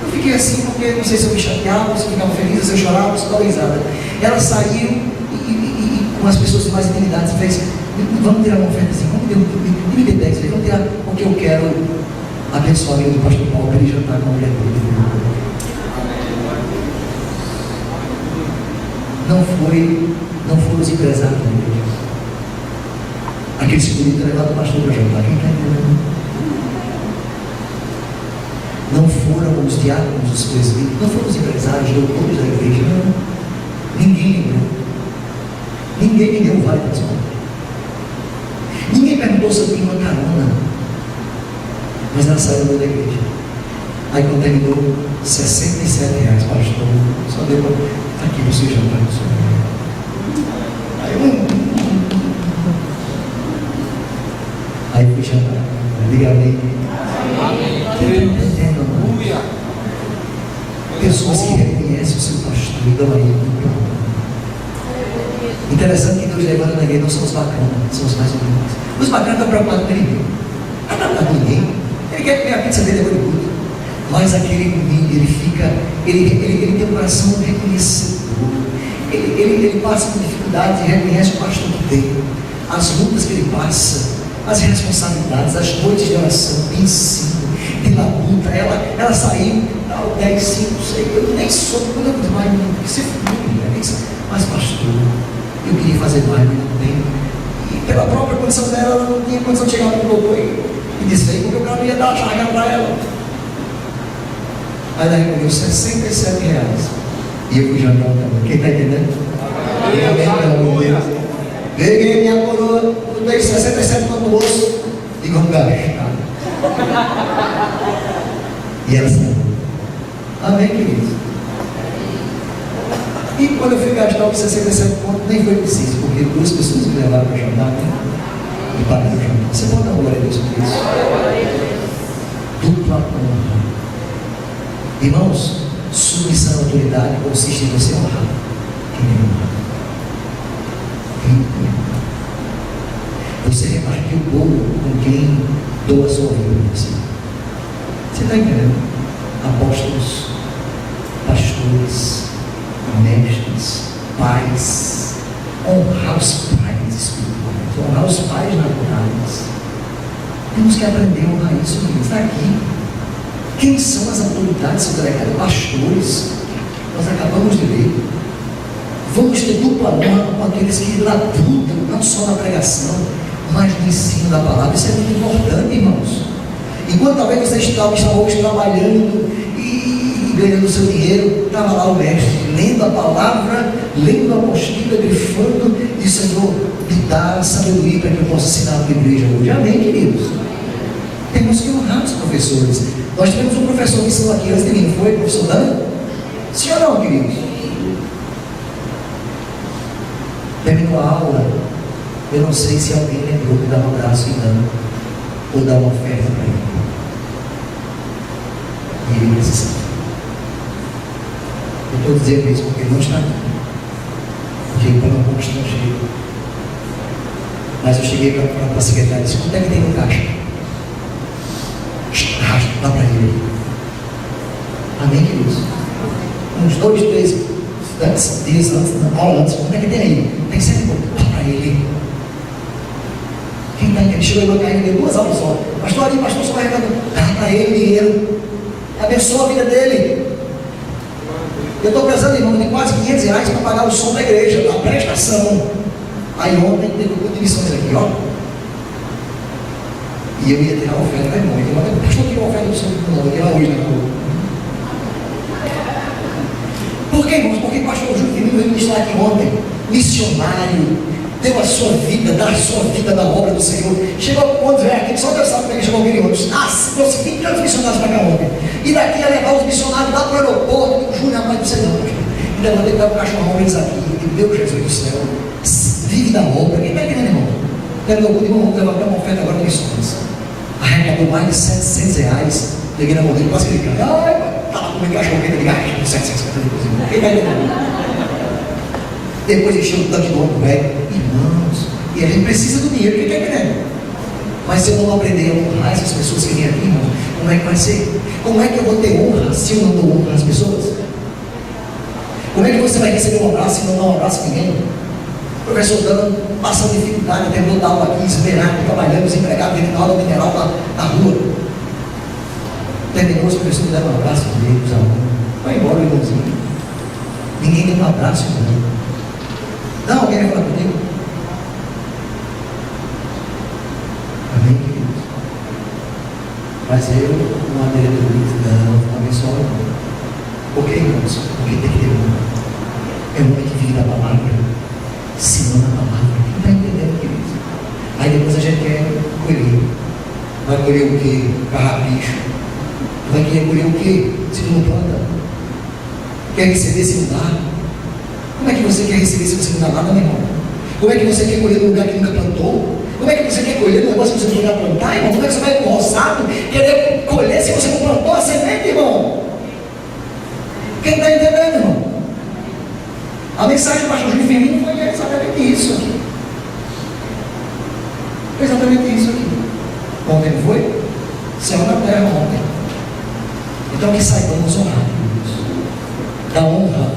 Eu fiquei assim porque não sei se eu me chateava, se eu ficava feliz, se eu chorava, se eu dava risada. Ela saiu e com as pessoas de mais intimidade fez: vamos tirar uma oferta assim, me dê 10 aí, vamos tirar, porque eu quero abençoar a vida do pastor Paulo para ele jantar com a mulher dele. Não foram os empresários da igreja. Aqueles que podiam ter levado o pastor para jantar. Quem está entendendo? Não foram os diáconos, os presbíteros, não foram os empresários, doutores da igreja, não. Ninguém lembrou. Ninguém me deu um vale transporte. Ninguém perguntou se eu tinha uma carona. Mas ela saiu da igreja. Aí quando terminou, R$67, pastor. Só deu para tá aqui você jantar com o senhor. Aí eu fui jantar. Diga amém. Pessoas que reconhecem o seu pastor e dão a ele tudo. Interessante que Deus levanta na igreja não são os bacanas, são os mais humildes. Os bacanas estão preocupados com ninguém. Não está preocupado com ninguém. Ele quer comer a pizza dele depois do culto. Mas aquele humilde, ele tem um coração reconhecedor. Ele passa por dificuldades e reconhece o pastor que tem. As lutas que ele passa, as responsabilidades, as noites de oração, de ensino, de labuta. Ela saiu ao 10, 5, 6. Eu nem soube quando eu disse, mas você foi, mas pastor, eu queria fazer mais, mas não tenho. E pela própria condição dela, ela não tinha condição de chegar para o doutor e disse aí, porque o cara não ia dar a charga para ela. Aí ela recolheu R$67. E eu fui jantar também. Quem está entendendo? Peguei minha coroa, botei 67 no bolso e vamos gastar. E ela saiu. Amém, queridos? E quando eu fui gastar os 67 pontos, nem foi preciso, porque 2 pessoas me levaram para jantar, né? E pagaram o jantar. Você pode dar uma glória a Deus por isso? Dupla honra. Irmãos, submissão à autoridade consiste em você honrar quem é honrado. Você repartir o bolo com quem doa a sua vida. Você está entendendo? Apóstolos, pastores, mestres, pais, honrar os pais espirituais, honrar os pais naturais. Temos que aprender a honrar isso, queridos. Está aqui. Quem são as autoridades delegadas? Pastores. Nós acabamos de ler. Vamos ter dupla honra com aqueles que labutam, não só na pregação, mas no ensino da palavra. Isso é muito importante, irmãos. Enquanto talvez você estava hoje trabalhando e ganhando seu dinheiro, estava lá o mestre, lendo a palavra, lendo a apostila, grifando, e o Senhor me dá sabedoria para que eu possa ensinar a igreja hoje. Amém, queridos? Temos que honrar os professores. Nós tivemos um professor que ensinou aqui antes de mim, foi? Professor Dan? Sim ou não, queridos? Terminou a aula, eu não sei se alguém lembrou de dar um abraço em Dan, ou dar uma oferta para ele. E ele precisa. Eu estou dizendo isso porque ele não está aqui. Porque ele está um pouco estrangeiro. Mas eu cheguei para a secretária e disse: quanto é que tem no caixa? Arrasta, dá para ele. Amém, queridos? Uns 2, 3 dias antes, na aula antes, quanto é que tem aí? Tem 100 e pouco. Dá para ele. Quem está aqui? Ele chegou e caiu, deu 2 aulas só. Pastor ali, pastor, só vai regar. Dá para ele dinheiro. Abençoa a vida dele. Eu estou precisando, irmão, de quase R$500 para pagar o som da igreja, a prestação. Aí ontem teve um culto de missões aqui, ó. E eu ia tirar a oferta, irmão. Eu falei: pastor, tirou a oferta do som, não, eu ia lá hoje na rua. Por que, irmãos? Porque o pastor Júlio Firmino veio estar aqui ontem, missionário, deu a sua vida, dá a sua vida na obra do Senhor. Chegou quando veio aqui, só Deus sabe como é que chegou aquele ônibus. Trouxe 20 anos missionários para cá ontem. E daqui ia levar os missionários lá para o aeroporto. O Júlio, rapaz, não sei não, pastor. Ainda mandei para o cachorrão eles aqui. E Deus, Jesus do céu, vive da obra. Quem está aqui, irmão? Terminou o culto, irmão, vamos levar uma oferta agora de missões. Arrecadou mais de R$700. Peguei na mão dele, quase que ele cai. Ai, estava comendo cachorro quente, ele arrecadou 750 depois. Quem está aqui? Depois encheu o tanque do ombro velho. Irmãos, e a gente precisa do dinheiro, quem está entendendo? Mas se eu não aprender a honrar essas pessoas que vêm aqui, irmão, como é que vai ser? Como é que eu vou ter honra se eu não dou honra às pessoas? Como é que você vai receber um abraço se não dá um abraço a ninguém? O professor dando, passando dificuldade, terminou de dar aula aqui, esmerado, trabalhando, desempregado, tendo aula mineral na rua. Terminou, os professores deram um abraço dele, os alunos. Vai embora, irmãozinho. Ninguém deu um abraço, irmão. Não, alguém vai falar comigo? Amém, queridos? Mas eu, uma diretoria, não abençoa o irmão. Por que, irmãos? Porque tem que ter honra. É um homem que vive da palavra, ensinando a palavra. Quem está entendendo, queridos? Aí depois a gente quer colher. Vai colher o quê? Carrapicho. Vai querer colher o quê? Se tu não planta. Quer receber se não dá? Como é que você quer receber se você não dá nada, meu irmão? Como é que você quer colher num lugar que nunca plantou? Como é que você quer colher num negócio que você não vai plantar, irmão? Como é que você vai com o roçado querer colher se você não plantou a semente, irmão? Quem está entendendo, irmão? A mensagem do pastor Júlio Firmino foi exatamente isso aqui. Foi exatamente isso aqui. Ontem não foi? Céu na terra ontem. Então que saibamos honrar, queridos. Da honra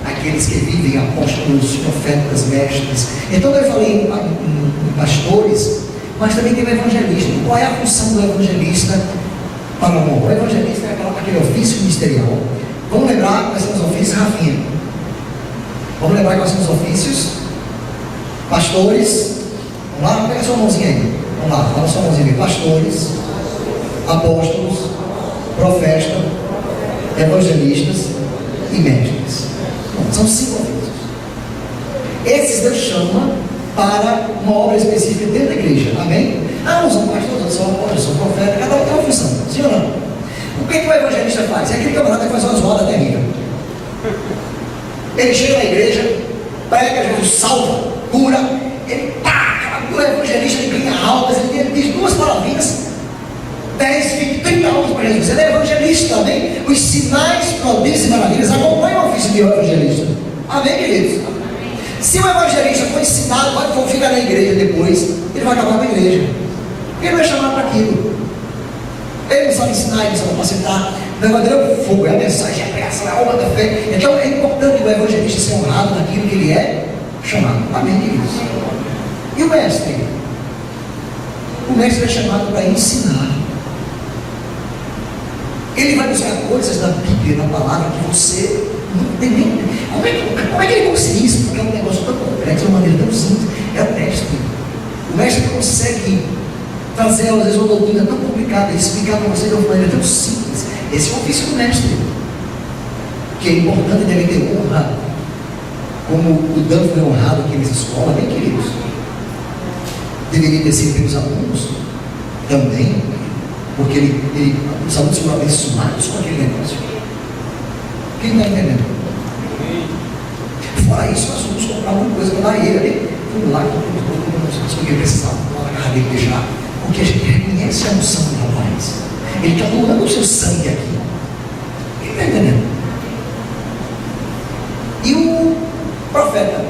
aqueles que vivem, apóstolos, profetas, mestres. Então eu falei em pastores, mas também tem o evangelista. Qual é a função do evangelista para o amor? O evangelista é aquele ofício ministerial. Vamos lembrar quais são os ofícios, Rafinha? Vamos lembrar quais são os ofícios? Pastores. Vamos lá, pega a sua mãozinha aí. Vamos lá, fala a sua mãozinha aí. Pastores, apóstolos, profetas, evangelistas e mestres. Bom, são 5 ofícios. Esses Deus chama para uma obra específica dentro da igreja. Amém? Uns são pastores, outros são apóstolos, são profetas, cada um tem uma função. Sim ou não? O que o evangelista faz? É aquele camarada que faz umas rodas terríveis. Ele chega na igreja, prega, Jesus salva, cura, ele pá, o evangelista ele ganha altas, ele diz 2 palavrinhas, 10, 20, 30 almas para Jesus. Ele é evangelista, amém? Os sinais, prodígios e maravilhas acompanham o ofício de evangelista. Amém, queridos? Se o evangelista for ensinado, vai ficar na igreja depois, ele vai acabar com a igreja. Porque ele não é chamado para aquilo. Ele não sabe ensinar, ele não sabe capacitar. O verdadeiro é o fogo, é a mensagem, é a pregação, é a obra da fé. Então é importante o evangelista ser honrado naquilo que ele é chamado. Amém, queridos? E o mestre? O mestre é chamado para ensinar. Ele vai buscar coisas na Bíblia, na palavra, que você não tem nem. Como é que ele consegue isso? Porque é um negócio tão complexo, de uma maneira tão simples. É o mestre. O mestre consegue trazer, às vezes, uma doutrina tão complicada e explicar para você de uma maneira tão simples. Esse é o ofício do mestre. Que é importante, deve ter honra. Como o Dan foi honrado aqui nessa escola, bem queridos. Deveria ter sido pelos alunos também, porque os alunos foram abençoados com aquele negócio. Quem está entendendo? Fora isso, nós fomos comprar alguma coisa para ele. Vamos lá, que ele precisava lá na casa dele deixar, porque a gente reconhece a unção do rapaz. Ele está doando o seu sangue aqui. Quem está entendendo? E o profeta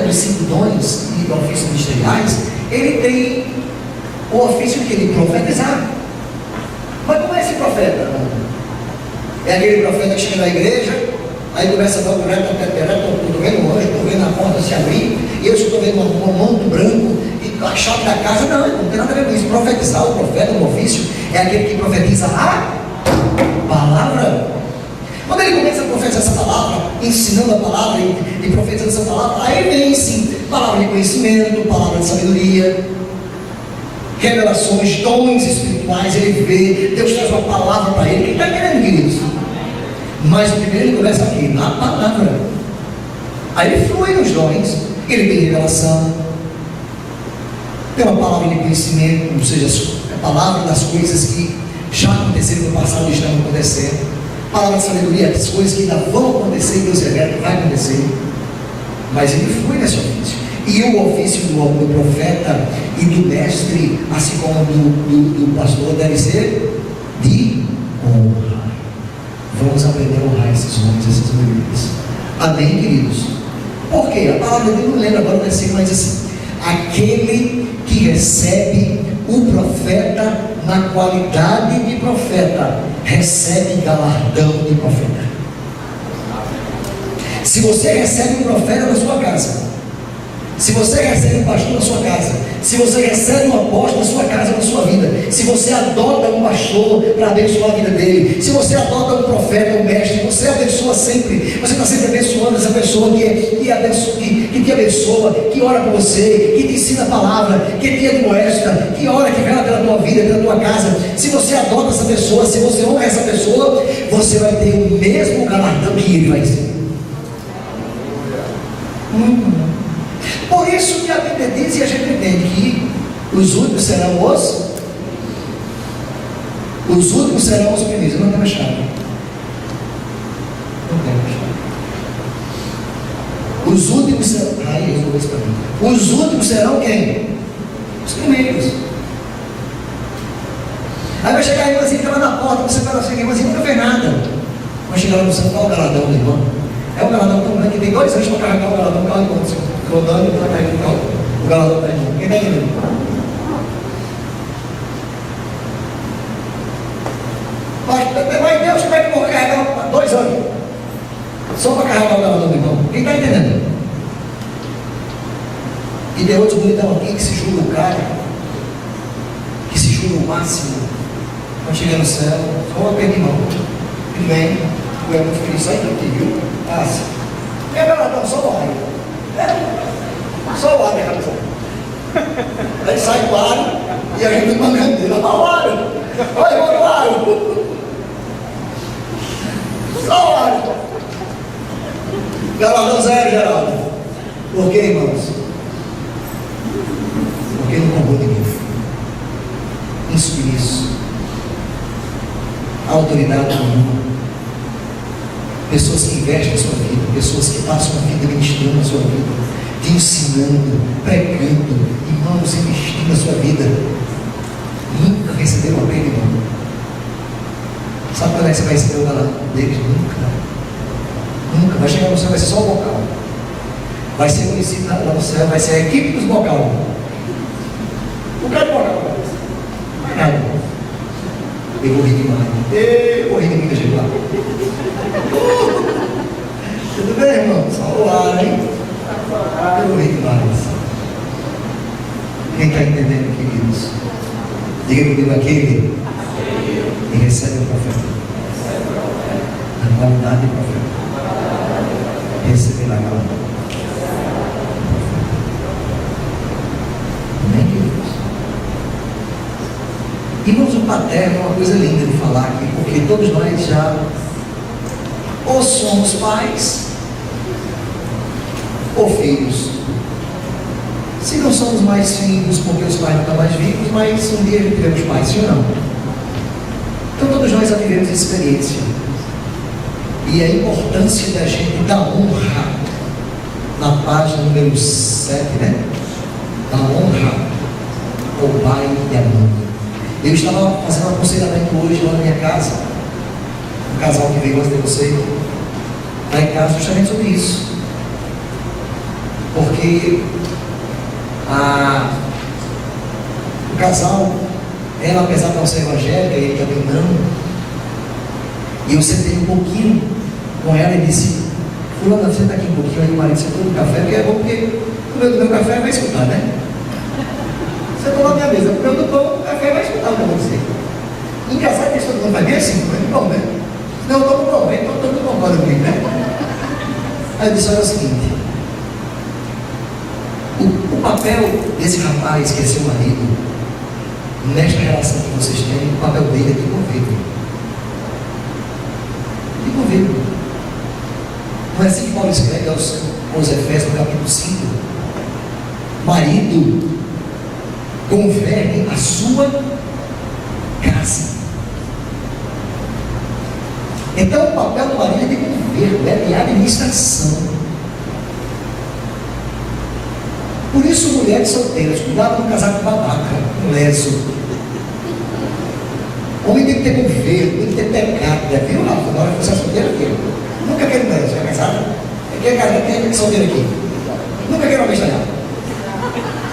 dos 5 dons e ofícios ministeriais, ele tem o ofício de ele profetizar. Mas como é esse profeta? É aquele profeta que chega na igreja, aí começa a dar o reto, estou vendo um anjo, estou vendo a porta se abrir, e eu estou vendo um manto branco, e a chave da casa. Não tem nada a ver com isso. Profetizar, o profeta, o ofício, é aquele que profetiza a palavra. Quando ele começa a profetizar essa palavra, ensinando a palavra e profetizando essa palavra, aí vem sim palavra de conhecimento, palavra de sabedoria, revelações, dons espirituais. Ele vê, Deus traz uma palavra para ele. Quem está querendo, queridos? Mas primeiro ele começa aqui, na palavra. Aí ele flui nos dons, ele tem revelação, tem uma palavra de conhecimento, ou seja, a palavra das coisas que já aconteceram no passado e estão acontecendo. Palavra de sabedoria, as coisas que ainda vão acontecer, Deus revela que vai acontecer. Mas ele flui nesse ofício. E o ofício do profeta e do mestre, assim como do pastor, deve ser de honra. Vamos aprender a honrar esses homens, essas mulheres. Amém, queridos? Por quê? A palavra dele não lembra agora o versículo, mas assim: aquele que recebe o profeta na qualidade de profeta, recebe galardão de profeta. Se você recebe um profeta na sua casa, se você recebe um pastor na sua casa, se você recebe um apóstolo na sua casa, na sua vida, se você adota um pastor para abençoar a vida dele, se você adota um profeta, um mestre, você abençoa sempre, você está sempre abençoando essa pessoa que te abençoa, que ora por você, que te ensina a palavra, que te admoesta, que ora, que vela pela tua vida, pela tua casa. Se você adota essa pessoa, se você honra essa pessoa, você vai ter o mesmo galardão que ele vai ter. Por isso que a Bíblia diz, e a gente entende que os últimos serão os primeiros. Eu não tenho a chave. Os últimos serão. Resolveu isso para mim. Os últimos serão quem? Os primeiros. Aí vai chegar a irmãzinha que estava na porta, você fala assim, a irmãzinha nunca fez nada. Vai chegar lá no céu, qual o galardão do irmão? É um galardão tão grande que tem 2 anos para carregar o galardão, carro de conta, rodando e para carregar o galardão da irmão. Quem está entendendo? Mas Deus, como é que eu vou carregar 2 anos? Só para carregar o galardão do irmão. Quem está entendendo? E tem outros bonitão aqui que se julga o cara, que se julga o máximo. Quando chega no céu, só uma pena de mão. Ele vem, tu é muito feliz, sai daqui, viu? Passa. É galardão, só o ar. Só o ar, minha cabeça. Aí sai o ar e a gente mancando dele. Olha o ar. Olha o ar. Só o ar. Galardão zero, Geraldo. Por quê, irmãos? Porque não roubou ninguém. Isso. Autoridade nenhuma. Pessoas que investem na sua vida, pessoas que passam a vida ministrando na sua vida, te ensinando, pregando, irmãos, investindo na sua vida. Nunca receberam a pena, irmão. Sabe quando é que você vai receber o galardão deles? Nunca. Vai chegar no céu, vai ser só o vocal. Vai ser conhecido lá no céu, vai ser a equipe dos vocal. O cara de vocal. Não é nada. Eu vou rir demais. Eu vou rir de muita gente lá. Tudo bem, irmão? Só o ar, hein? Eu vou rir demais. está entendendo, queridos? Diga comigo, aquele que recebe o profeta, a qualidade de profeta, receberá a qualidade. Amém, queridos? Irmãos, o paterno é uma coisa linda de falar aqui, porque todos nós já ou somos pais ou filhos. Se não somos mais filhos porque os pais não estão mais vivos, mas um dia teremos pais, sim ou não? Então todos nós já tivemos experiência. E a importância da gente dar honra na página número 7, né? Da honra ao pai e à mãe. Eu estava fazendo um aconselhamento hoje lá na minha casa, um casal que veio antes de você, lá em casa, justamente sobre isso. Porque o casal, ela apesar de não ser evangélica, ele também não, e eu sentei um pouquinho com ela e disse: fulana, senta aqui um pouquinho. Aí o marido sentou no café, porque é bom, porque o meu café vai escutar, né? Sentou na minha mesa, o meu do pão, o café vai escutar o que eu vou dizer. Engraçado que isso todo mundo vai bem assim, não é bom, né? Não, eu tomo bom, então todo mundo concorda comigo, né? Aí eu disse: olha, é o seguinte, o papel desse rapaz que é seu marido, nesta relação que vocês têm, o papel dele é de governo. De governo. Não é assim que Paulo escreve aos Efésios, no capítulo 5? Marido, governe a sua casa. Então o papel do marido é de governo, é de administração. Por isso, mulheres solteiras, cuidado com casar com babaca, com leso. Homem tem que ter governo, tem que ter pecado, né? Viu, Rafa? Na hora que você é solteiro, aqui. Nunca quero mulher, você é casada? Quem é casado, quem é solteiro aqui? Nunca quero uma bestalhada.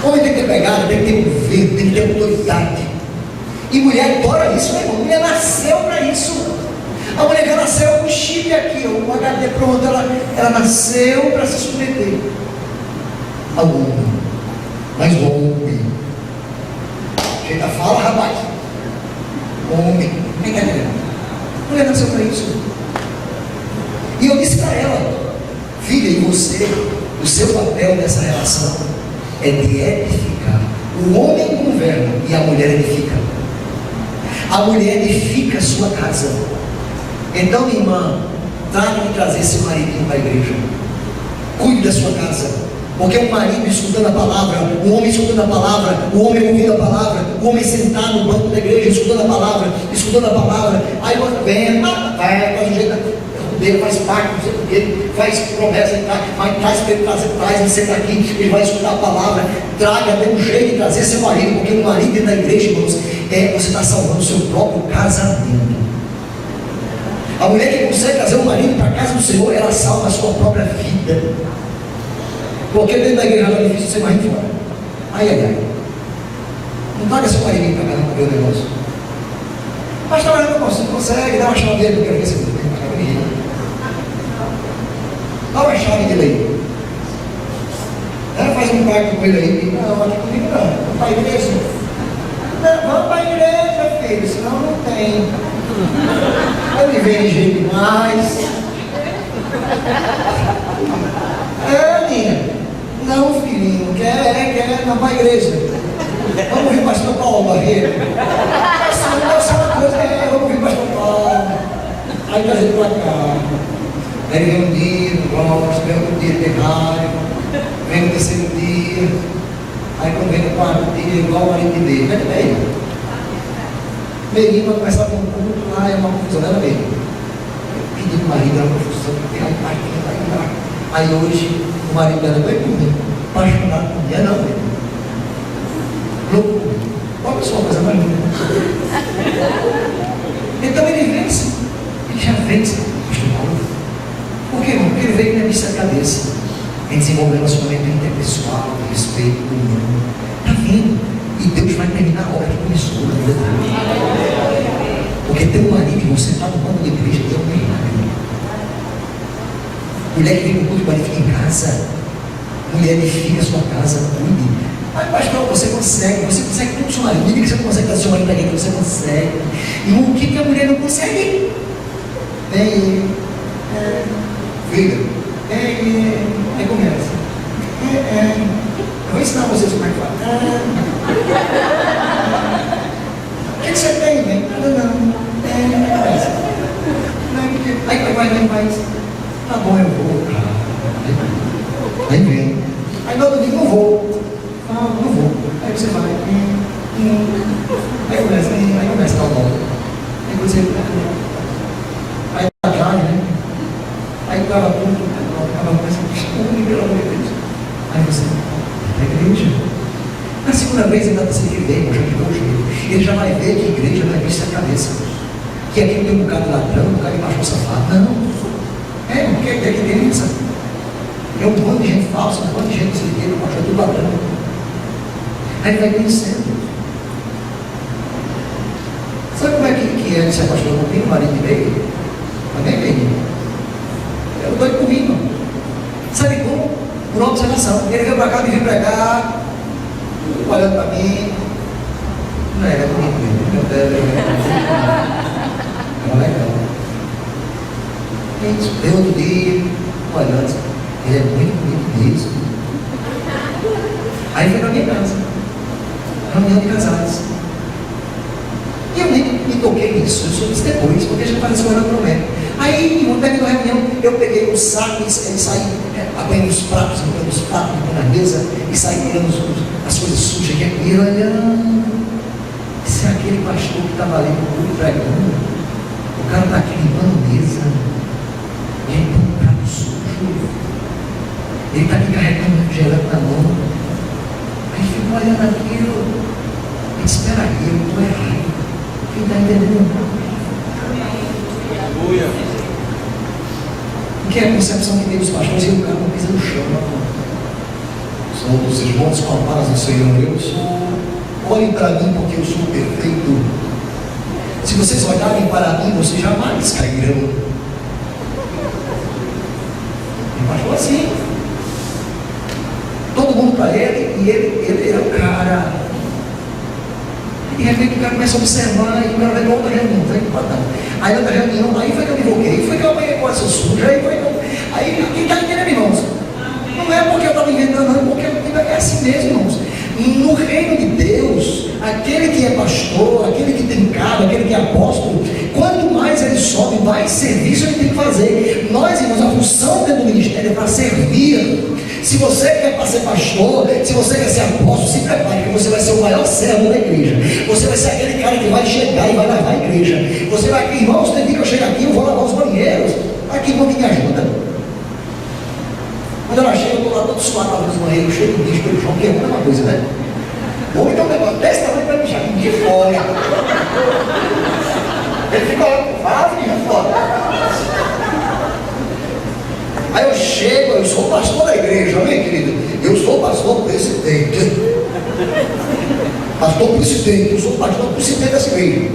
Homem tem que ter pegada, tem que ter governo, tem que ter autoridade. E mulher adora isso, né, irmão? Mulher nasceu para isso. A mulher já nasceu com o chip aqui, o HD pronto, ela nasceu para se submeter ao homem. Mas o homem, chega, fala, rapaz. Homem, nem quer dizer. A mulher nasceu para isso. E eu disse para ela: filha, e você, o seu papel nessa relação é de edificar. O homem governa e a mulher edifica. A mulher edifica a sua casa. Então, minha irmã, trate de trazer seu maridinho para a igreja. Cuide da sua casa. Porque o marido escutando a palavra, o homem escutando a palavra, o homem ouvindo a palavra, o homem sentado no banco da igreja escutando a palavra, aí quando vem, faz o jeito dele, faz pacto, não sei o que, faz promessa, mas traz para ele, traz ele senta aqui, ele vai escutar a palavra, traga, dê um jeito de trazer seu marido, porque o marido dentro da igreja, irmãos, você está salvando o seu próprio casamento. A mulher que consegue trazer o marido para a casa do Senhor, ela salva a sua própria vida. Porque dentro da igreja é difícil ser marido fora. Ai. Não traga seu marido para cá para ver o negócio. Mas trabalhando não consegue, dá uma chave dele, eu quero ver se ele tem uma chave dele. Dá uma chave dele aí. Ela faz um pacto com ele aí. Não, aqui comigo não. Vamos para a igreja. Não, vamos para a igreja, filho, senão não tem. Ele vem jeito demais. Minha. Não, filhinho, quer, não vai à igreja. Vamos ouvir o pastor Paulo Barreiro. Essa uma coisa, vamos ouvir o pastor Paulo. Aí traz ele para cá. Aí vem um dia, gosta, vem outro dia, tem raiva. Vem no terceiro dia. Aí quando vem no quarto dia, igual o marido dele. Vem bem. Menino vai começar com um culto lá, é uma confusão, não era mesmo? Pedi para o marido, era uma confusão, tem um pai, lá. Aí hoje, o marido dela foi comigo, apaixonado por mim, não, louco. Olha só, coisa mais linda. Então ele vence, ele já vence, pastor Paulo. Por quê, irmão? Porque ele veio na missa da cabeça, em desenvolver um relacionamento interpessoal, de respeito, comunhão. Está vendo? E Deus vai terminar a obra que começou na vida dele. Porque tem um marido, você está no banco da igreja, Deus não é. Mulher que vem no culto, marido fica em casa. Mulher edifica a sua casa, cuide. Mas, pastor, você consegue tudo com seu marido. Me diga que você não consegue fazer seu marido para quem você consegue. E o que a mulher não consegue? Filha, aí começa. Eu vou ensinar vocês como é que fala. O que você tem, bem? Não. Vai. Tá bom, eu vou. Aí vem. Aí no outro dia não vou. Não vou. Aí você vai. Aí começa a dar o nome. Aí você. Aí tá atrás, né? Aí acaba tudo. Acaba começando. Pelo amor de Deus. Aí você. Na igreja. Na segunda vez ele está se vivendo, ele já vai ver que a igreja não é vista a cabeça. Que aqui tem um bocado de ladrão, um bocado de pastor safado. Não. Porque aqui tem isso. É um monte de gente falsa, um monte de gente se liga, o pastor é tudo ladrão. Aí ele vai conhecendo. Sabe como é que é ser pastor? Não tem um marido de meio? Amém, bem? Eu estou comigo. Sabe como? Por observação. Ele veio para cá, me veio pregar, olhando para mim. Não era bonito mesmo. Era legal. Eu outro dia, olhando, ele é muito bonito mesmo. Aí foi para minha casa, reunião de casados. E eu nem me toquei nisso, eu soube isso depois, porque já apareceu orando no médico. Aí, no término da reunião, eu peguei um saco e saí apanhando os pratos, na mesa, e saí tirando as coisas sujas que aqui, olhando. Se é aquele pastor que estava ali no culto pregando, o cara está aqui limpando mesa. Ele põe um prato sujo. Ele está aqui carregando um refrigerante na mão. Aí fica olhando aquilo. Ele espera aí, eu estou errado. Quem está entendendo? Porque é a concepção que tem dos pastores e o cara não pisa no chão. São os irmãos com a paz do Senhor. Eu sou. Olhem para mim porque eu sou perfeito. Se vocês olharem para mim, vocês jamais cairão. Pastor assim, todo mundo para ele, e ele é o cara. E de repente o cara começa a observar, e o cara vai para outra reunião, aí outra reunião, aí foi que eu me invoquei, foi que eu apanhei com essa suja, aí quem está entendendo, irmãos? Não é porque eu estava inventando, não, porque é assim mesmo, irmãos. No reino de Deus, aquele que é pastor, aquele que tem cargo, aquele que é apóstolo, quanto mais ele sobe, mais serviço ele tem que fazer. Nós, irmãos, a função dentro do ministério é para servir. Se você quer para ser pastor, se você quer ser apóstolo, se prepare, que você vai ser o maior servo da igreja. Você vai ser aquele cara que vai chegar e vai lavar a igreja. Você vai, irmãos, tem dia que eu chego aqui, eu vou lavar os banheiros. Aqui, irmão, que me ajuda. Quando ela chega, eu estou lá todo suado, lavando os banheiros, cheio de bicho pelo chão, que é uma coisa, né? Ou então um negócio desse tamanho para deixar aqui de fora. Ele fica lá com vaso de fora. Aí eu chego, eu sou pastor da igreja, amém, querido? Eu sou pastor presidente. Pastor presidente, eu sou pastor presidente dessa igreja.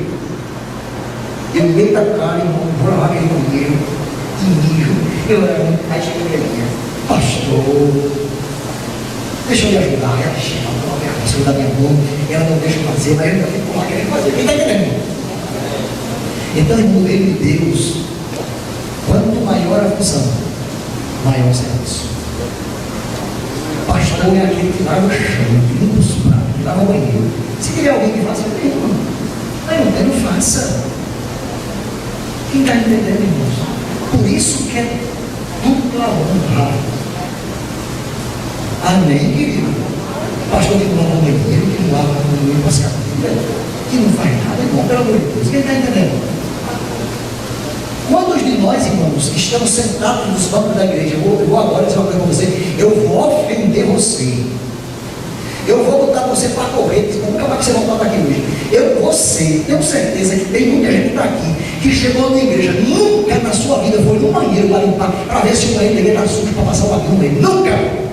E no meio da cara, irmão, vou lavar aquele banheiro, de mijo. Aí chega a minha pastor, deixa eu lhe ajudar. Ela chega, ela segura da minha mão, ela não deixa eu fazer, mas eu ainda fico lá querendo fazer. Quem está entendendo? Então, no reino de Deus, quanto maior a função, maior o serviço. Pastor é aquele que lava o chão, que limpa os pratos, que lava o banheiro. Se tiver alguém que faça, eu tenho. Mas não tem, não faça. Quem está entendendo, irmãos? Por isso que é dupla honra. Amém, querido? Pastor que não lava o banheiro, que não lava o banheiro, as cabeças, que não faz nada, irmão, pelo amor de Deus. Quem está entendendo? Quantos de nós, irmãos, que estamos sentados nos bancos da igreja, eu vou agora dizer uma coisa para você, eu vou ofender você. Eu vou botar você para correr, nunca mais você voltar daqui hoje. Você, tenho certeza que tem muita gente para aqui que chegou na igreja, nunca na sua vida foi no banheiro para limpar, para ver se o banheiro da igreja está sujo para passar o bagulho nele. Nunca!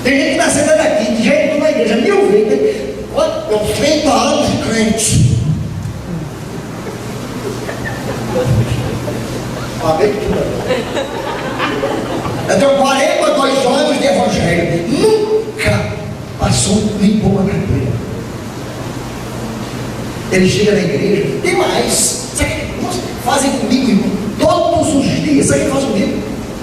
Tem gente que está sentada aqui, que já entrou na igreja 1000 vezes, eu 30 anos de crente. Eu tenho 42 anos de evangelho. Nunca Passou, limpou uma carteira. Ele chega na igreja, tem mais. Fazem comigo, irmão, todos os dias. Sabe o que faz comigo?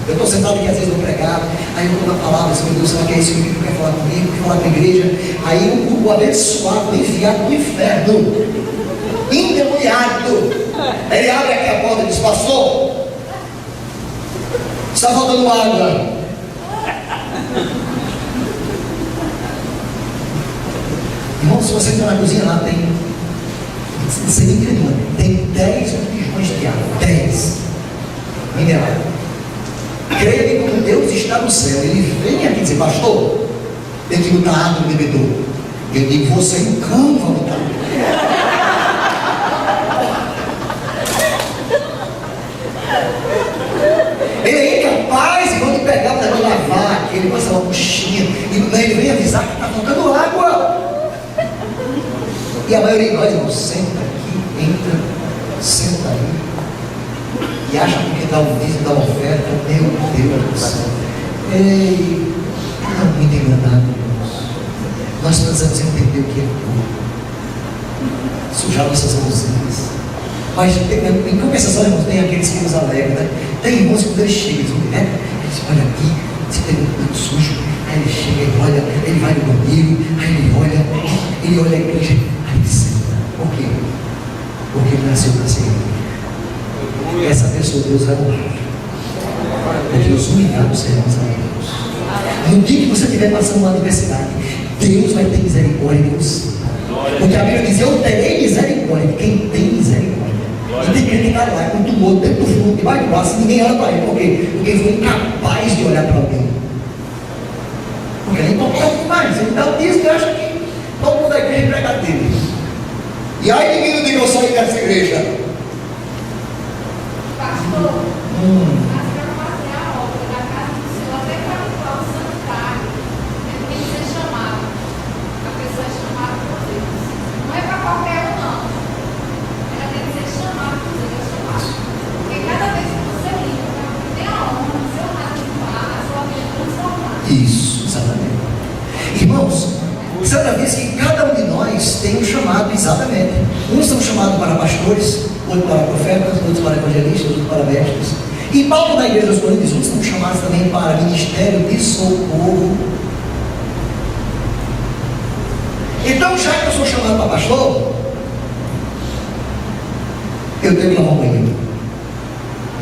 Eu estou sentado aqui, às vezes vou pregar, aí eu dou uma palavra, assim, meu Deus, será que é isso que quer falar comigo, quer falar com a igreja? Aí o abençoado, enviado no inferno, endemoniado, ele abre aqui a porta e diz: pastor, está faltando água. Irmão, se você entrar na cozinha lá, tem, você nem entendeu, tem 10 botijões de água, 10 mineral. Creia que quando Deus está no céu, Ele vem aqui dizer: pastor, tem que botar água no bebedouro. Eu digo: você é um cão, vai botar. Ele é incapaz, irmão, de pegar para lavar aqui, ele passa uma buchinha, e ele vem avisar que está faltando água. E a maioria de nós, irmão, senta aqui, entra, senta aí, e acha que dá um dízimo, dá uma oferta. Meu Deus do céu. Ei, não é muito enganado, irmãos. Nós precisamos entender o que é corpo. Sujar nossas mãozinhas. Mas em compensação, irmãos, tem aqueles que nos alegram, né? Tem irmãos que quando eles chegam, né? Eles olham aqui, se tem muito sujo, aí ele chega, ele olha, ele vai no banheiro, aí ele olha a igreja, aí ele senta. Por quê? Porque ele nasceu para ser igreja. Essa pessoa Deus vai honrar. Porque os humilhados serão exaltados. No dia que você estiver passando uma adversidade, Deus vai ter misericórdia de você. Porque a Bíblia diz: eu terei misericórdia de quem tem misericórdia. E tem gente que está lá com tumor dentro do fundo, debaixo do braço, e ninguém olha para ele. Por quê? Porque ele foi incapaz de olhar para alguém. Porque ele é importante demais. Ele dá o dízimo e acha que todo mundo da igreja é empregado dele. E aí ninguém não diga: eu saí dessa igreja. Pastor, mas para fazer a obra da casa do Senhor, até para limpar o sanitário, ele tem que ser chamado. A pessoa é chamada por Deus. Não é para qualquer um, não. Ela tem que ser chamada por Deus, é chamada. Porque cada vez que você limpa, tem a honra, o seu rato limpar, a sua vida transformar. Isso, exatamente. Irmãos, certa vez que cada um de nós tem um chamado, exatamente. Uns são chamados para pastores, outros para profetas, outros para evangelistas, outros para mestres. E Paulo, na igreja dos Coríntios, uns são chamados também para ministério de socorro. Então, já que eu sou chamado para pastor, eu tenho que lavar o banheiro.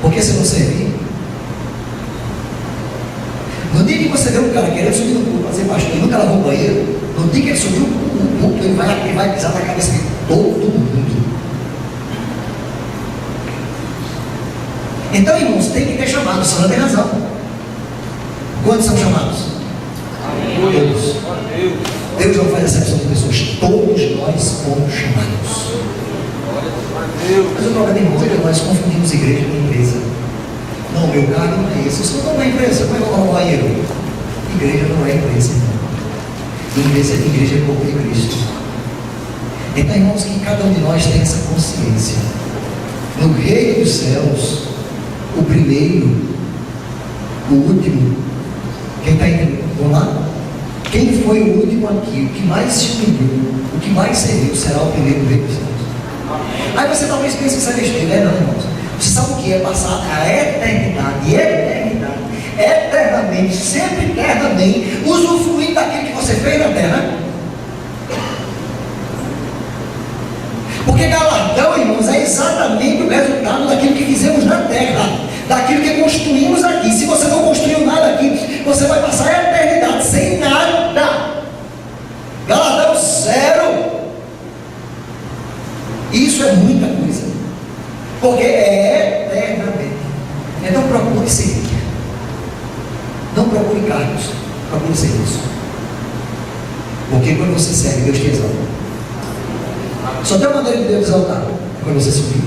Porque se não servir, no dia que você vê um cara querendo subir no púlpito para ser pastor e nunca lavou o banheiro, no dia que ele subiu no púlpito, ele vai pisar na cabeça de todo mundo. Então, irmãos, tem que ter chamado. A senhora tem razão. Quantos são chamados? Todos. Deus não faz exceção de pessoas. Todos nós fomos chamados. Mas o problema, irmãos, é que nós confundimos igreja com empresa. Não, meu cargo não é esse. Isso não é uma empresa. Como é que eu vou banheiro? Igreja não é empresa, irmão. Igreja é corpo de Cristo. Então, irmãos, que cada um de nós tem essa consciência. No reino dos céus, o primeiro, o último, quem está entendendo? Vamos lá? Quem foi o último aqui, o que mais se humilhou, o que mais serviu, será o primeiro do reino dos céus. Aí você talvez pense que isso é besteira, não, irmãos. Você sabe o que é passar a eternidade, eternamente, sempre eternamente, usufruir daquilo que você fez na terra? Porque galardão, irmãos, é exatamente o resultado daquilo que fizemos na terra, daquilo que construímos aqui. Se você não construiu nada aqui, você vai passar a eternidade sem nada. Galardão zero. Isso é muita coisa, porque é eternamente. Então procure servir. Não procure cargos, procure serviço. Porque quando você serve, Deus te exalta. Só tem uma maneira de Deus exaltar, quando você subir.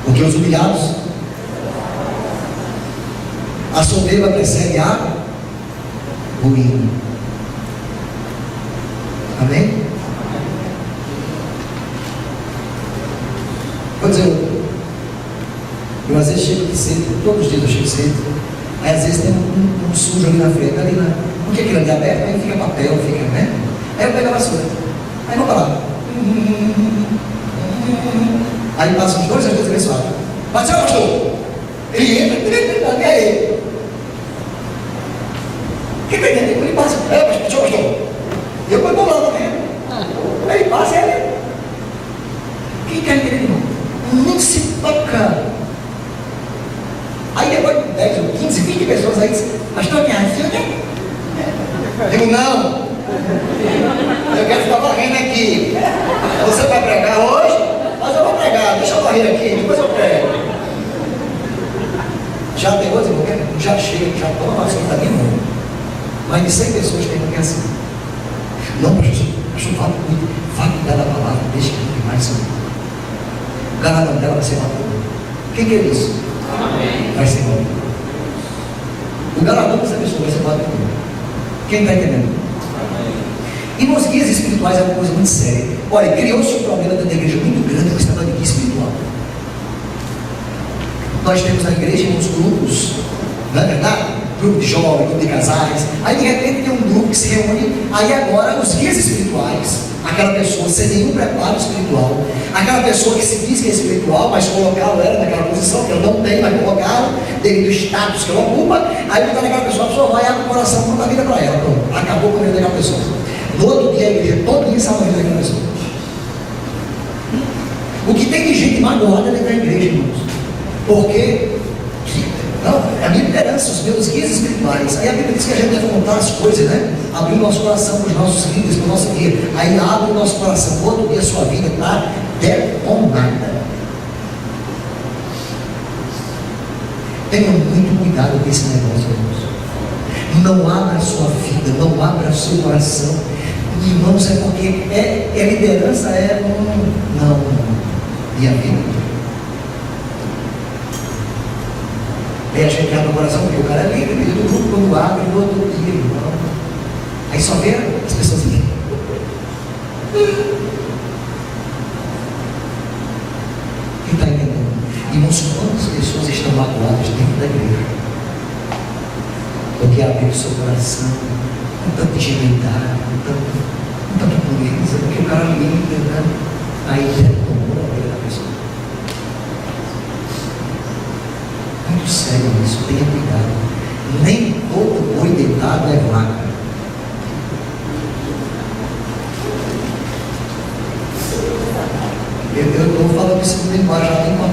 Porque os humilhados, a soberba precede a ruína. Amém? Vou dizer outro. Eu às vezes chego aqui cedo, todos os dias eu chego cedo. Aí às vezes tem um sujo ali na frente, ali porque aquilo ali é aberto, aí fica papel, fica, né? Aí eu pego a vassoura, aí vou falar. Aí passa uns 2 dias abençoados. Mas seu pastor, ele entra, e aí? Quem está entendendo? Ele passa, seu pastor. Eu vou lá também. Aí ele passa, ele. Quem está entendendo, irmão? Nem se toca. Aí depois de 10 ou 15, 20 pessoas aí dizem, pastor, minha ajuda? Eu digo, não. Eu quero ficar varrendo aqui. Você vai pregar hoje? Mas eu vou pregar, deixa eu varrer aqui, depois eu prego. Já tem outro, já chega, já toma vacina da minha mão. Mais de 100 pessoas tem que assim. Não, pastor, fala muito, vai cuidar da palavra, deixa que não tem mais saúde. O galardão dela vai ser maduro. Quem quer isso? Amém. Vai ser maduro. O galardão dessa pessoa vai ser maduro. Quem está entendendo? Irmãos, guias espirituais é uma coisa muito séria. Olha, criou-se um problema dentro da igreja muito grande com esse negócio de guia espiritual. Nós temos na igreja uns grupos, não é verdade? Grupo de jovens, grupo de casais. Aí de repente tem um grupo que se reúne. Aí agora os guias espirituais, aquela pessoa sem nenhum preparo espiritual, aquela pessoa que se diz que é espiritual, mas colocaram ela naquela posição que ela não tem, mas colocaram devido ao status que ela ocupa. Aí botar naquela pessoa, a pessoa vai e abre o coração e conta a vida para ela. Pronto, acabou com a vida daquela pessoa. No outro dia a igreja todo dia salva a vida daquela pessoa. O que tem de gente magoada dentro da igreja, irmãos? Porque não, é a minha liderança, os meus guias espirituais. Aí a Bíblia diz que a gente deve contar as coisas, né? Abrir o nosso coração para os nossos líderes, para o nosso guia. Aí abre o nosso coração. No outro dia a sua vida está detonada. Tenha muito cuidado com esse negócio, irmãos. Não abra a sua vida, não abra o seu coração. Irmãos, é porque liderança não. E a vida? Aí a gente abre o coração, porque o cara é líder do grupo, quando abre, no outro dia, irmão. Aí só vê as pessoas aqui. Quem está entendendo? Irmãos, quantas pessoas estão magoadas dentro da igreja? Porque abriu o seu coração, com tanta ingenuidade, com tanta pureza, porque o cara líder, né? Aí detonou a vida da pessoa. Muito sério isso, tenha cuidado. Nem todo boi deitado é vaca. Eu estou falando isso no linguagem, já tem uma.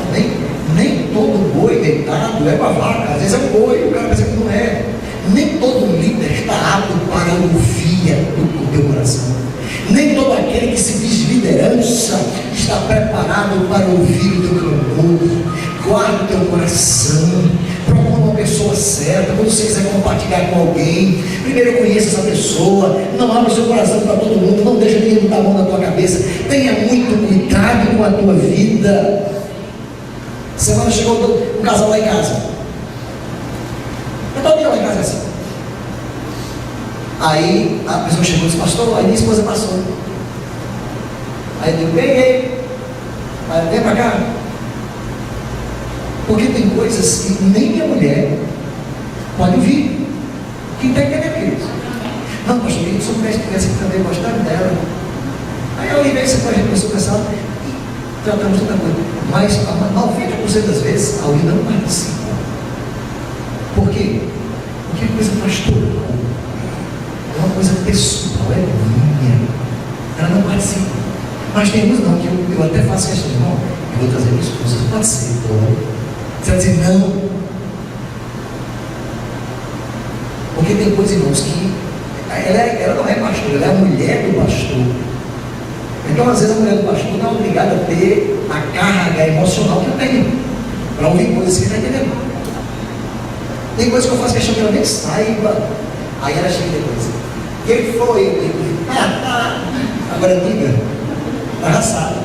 Nem todo boi deitado é uma vaca, às vezes é um boi, o cara pensa que não é. Nem todo líder está apto para ouvir o teu coração. Nem todo aquele que se diz liderança está preparado para ouvir o teu clamor. Guarda o teu coração, procura uma pessoa certa. Quando você quiser compartilhar com alguém, primeiro conheça essa pessoa. Não abra o seu coração para todo mundo, não deixa ninguém botar a mão na tua cabeça. Tenha muito cuidado com a tua vida. Semana chegou um casal lá em casa. Eu estou lá em casa assim. Aí a pessoa chegou e disse, pastor, aí minha esposa passou. Aí eu digo, peguei. Aí vem para cá. Porque tem coisas que nem minha mulher pode ouvir. Quem está entendendo isso? Não, pastor, se eu pudesse aqui também gostando dela. Aí eu liguei isso para a gente, começou a pensar e tratamos outra coisa. Mas 90% das vezes a Uri não participa. Por quê? Porque é coisa pastoral. É uma coisa pessoal, é minha. Ela não participa. Mas tem uns não, que eu até faço questão, irmão. Eu vou trazer minha esposa, pode ser, pode. Você vai dizer não. Porque tem coisas, irmãos, que ela não é pastor, ela é a mulher do pastor. Então, às vezes, a mulher do pastor não é obrigada a ter a carga emocional que eu tenho para ouvir coisas que está entendendo. Tem coisas que eu faço questão que ela nem saiba. Aí ela chega depois. Quem foi? Eu digo, agora diga, ela já sabe.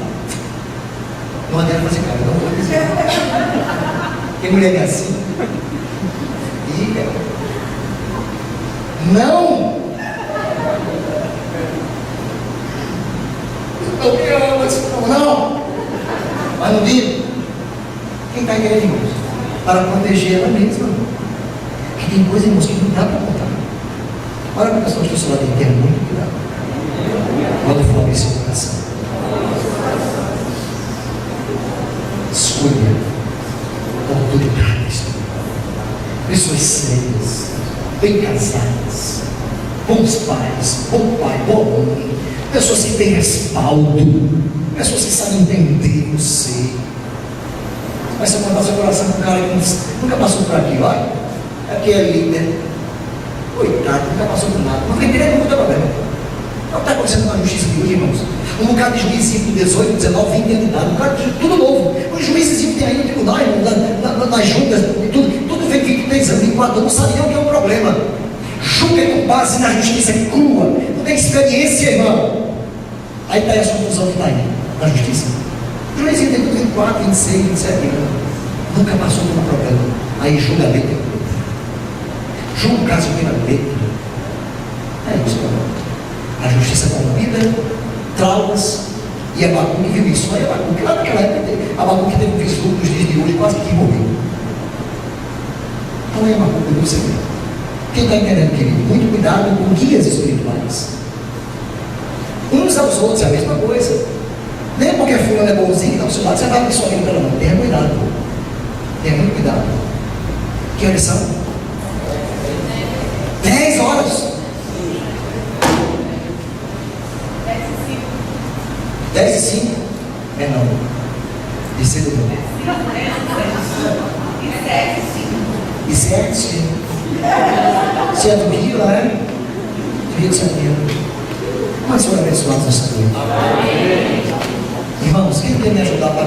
Não adianta fazer cara, não vou dizer. Tem mulher que é assim? Diga. Não! Eu me amo, não! Mas não digo. Quem está entendendo, irmãos? Para proteger ela mesma. Que tem coisa, irmãos, que não dá para contar. Olha para a pessoa que o senhor tem que ter muito cuidado quando for abrir seu coração. Escolha autoridades, pessoas sérias, bem casadas, bons pais, bom pai, boa mãe, pessoas que têm respaldo, pessoas que sabem entender você. Mas você mandar seu coração com um cara que nunca passou por aqui, olha, aqui é líder, coitado, nunca passou por nada, não tem direito, não tem problema. Não está acontecendo na justiça de hoje, irmãos. Um bocado de juizinho com 18, 19, 20 anos de idade, um bocado de tudo novo. Os juízes que tem aí no tribunal, nas juntas, tudo vem 23 anos, 24 anos, não sabe nem o que é o problema. Julga com base na justiça crua, não tem experiência, irmão. Aí está essa confusão que está aí, na justiça. O juizinho tem 24, 26, 27 anos, nunca passou por um problema. Aí julga a letra. Julga o caso pela letra. É isso, irmão. A justiça corrompida, traumas, e Abacuque viu isso. Aí Abacuque, lá naquela época, Abacuque teve um vislumbre nos dias de hoje, quase que morreu. Então é Abacuque do Senhor. Quem está entendendo, querido? Muito cuidado com guias espirituais. Uns aos outros é a mesma coisa. Nem porque fulano é bonzinho, não, seu lado você vai abrir sua vida pela mão. Tenha cuidado. Tenha muito cuidado. Que horas são? 10 horas. 10 e 5? É não. E cedo não. E 7, 5. Você é do Rio, lá é? Do Rio de Janeiro. Mas foram abençoados nessa noite. Irmãos, quem quer me ajudar para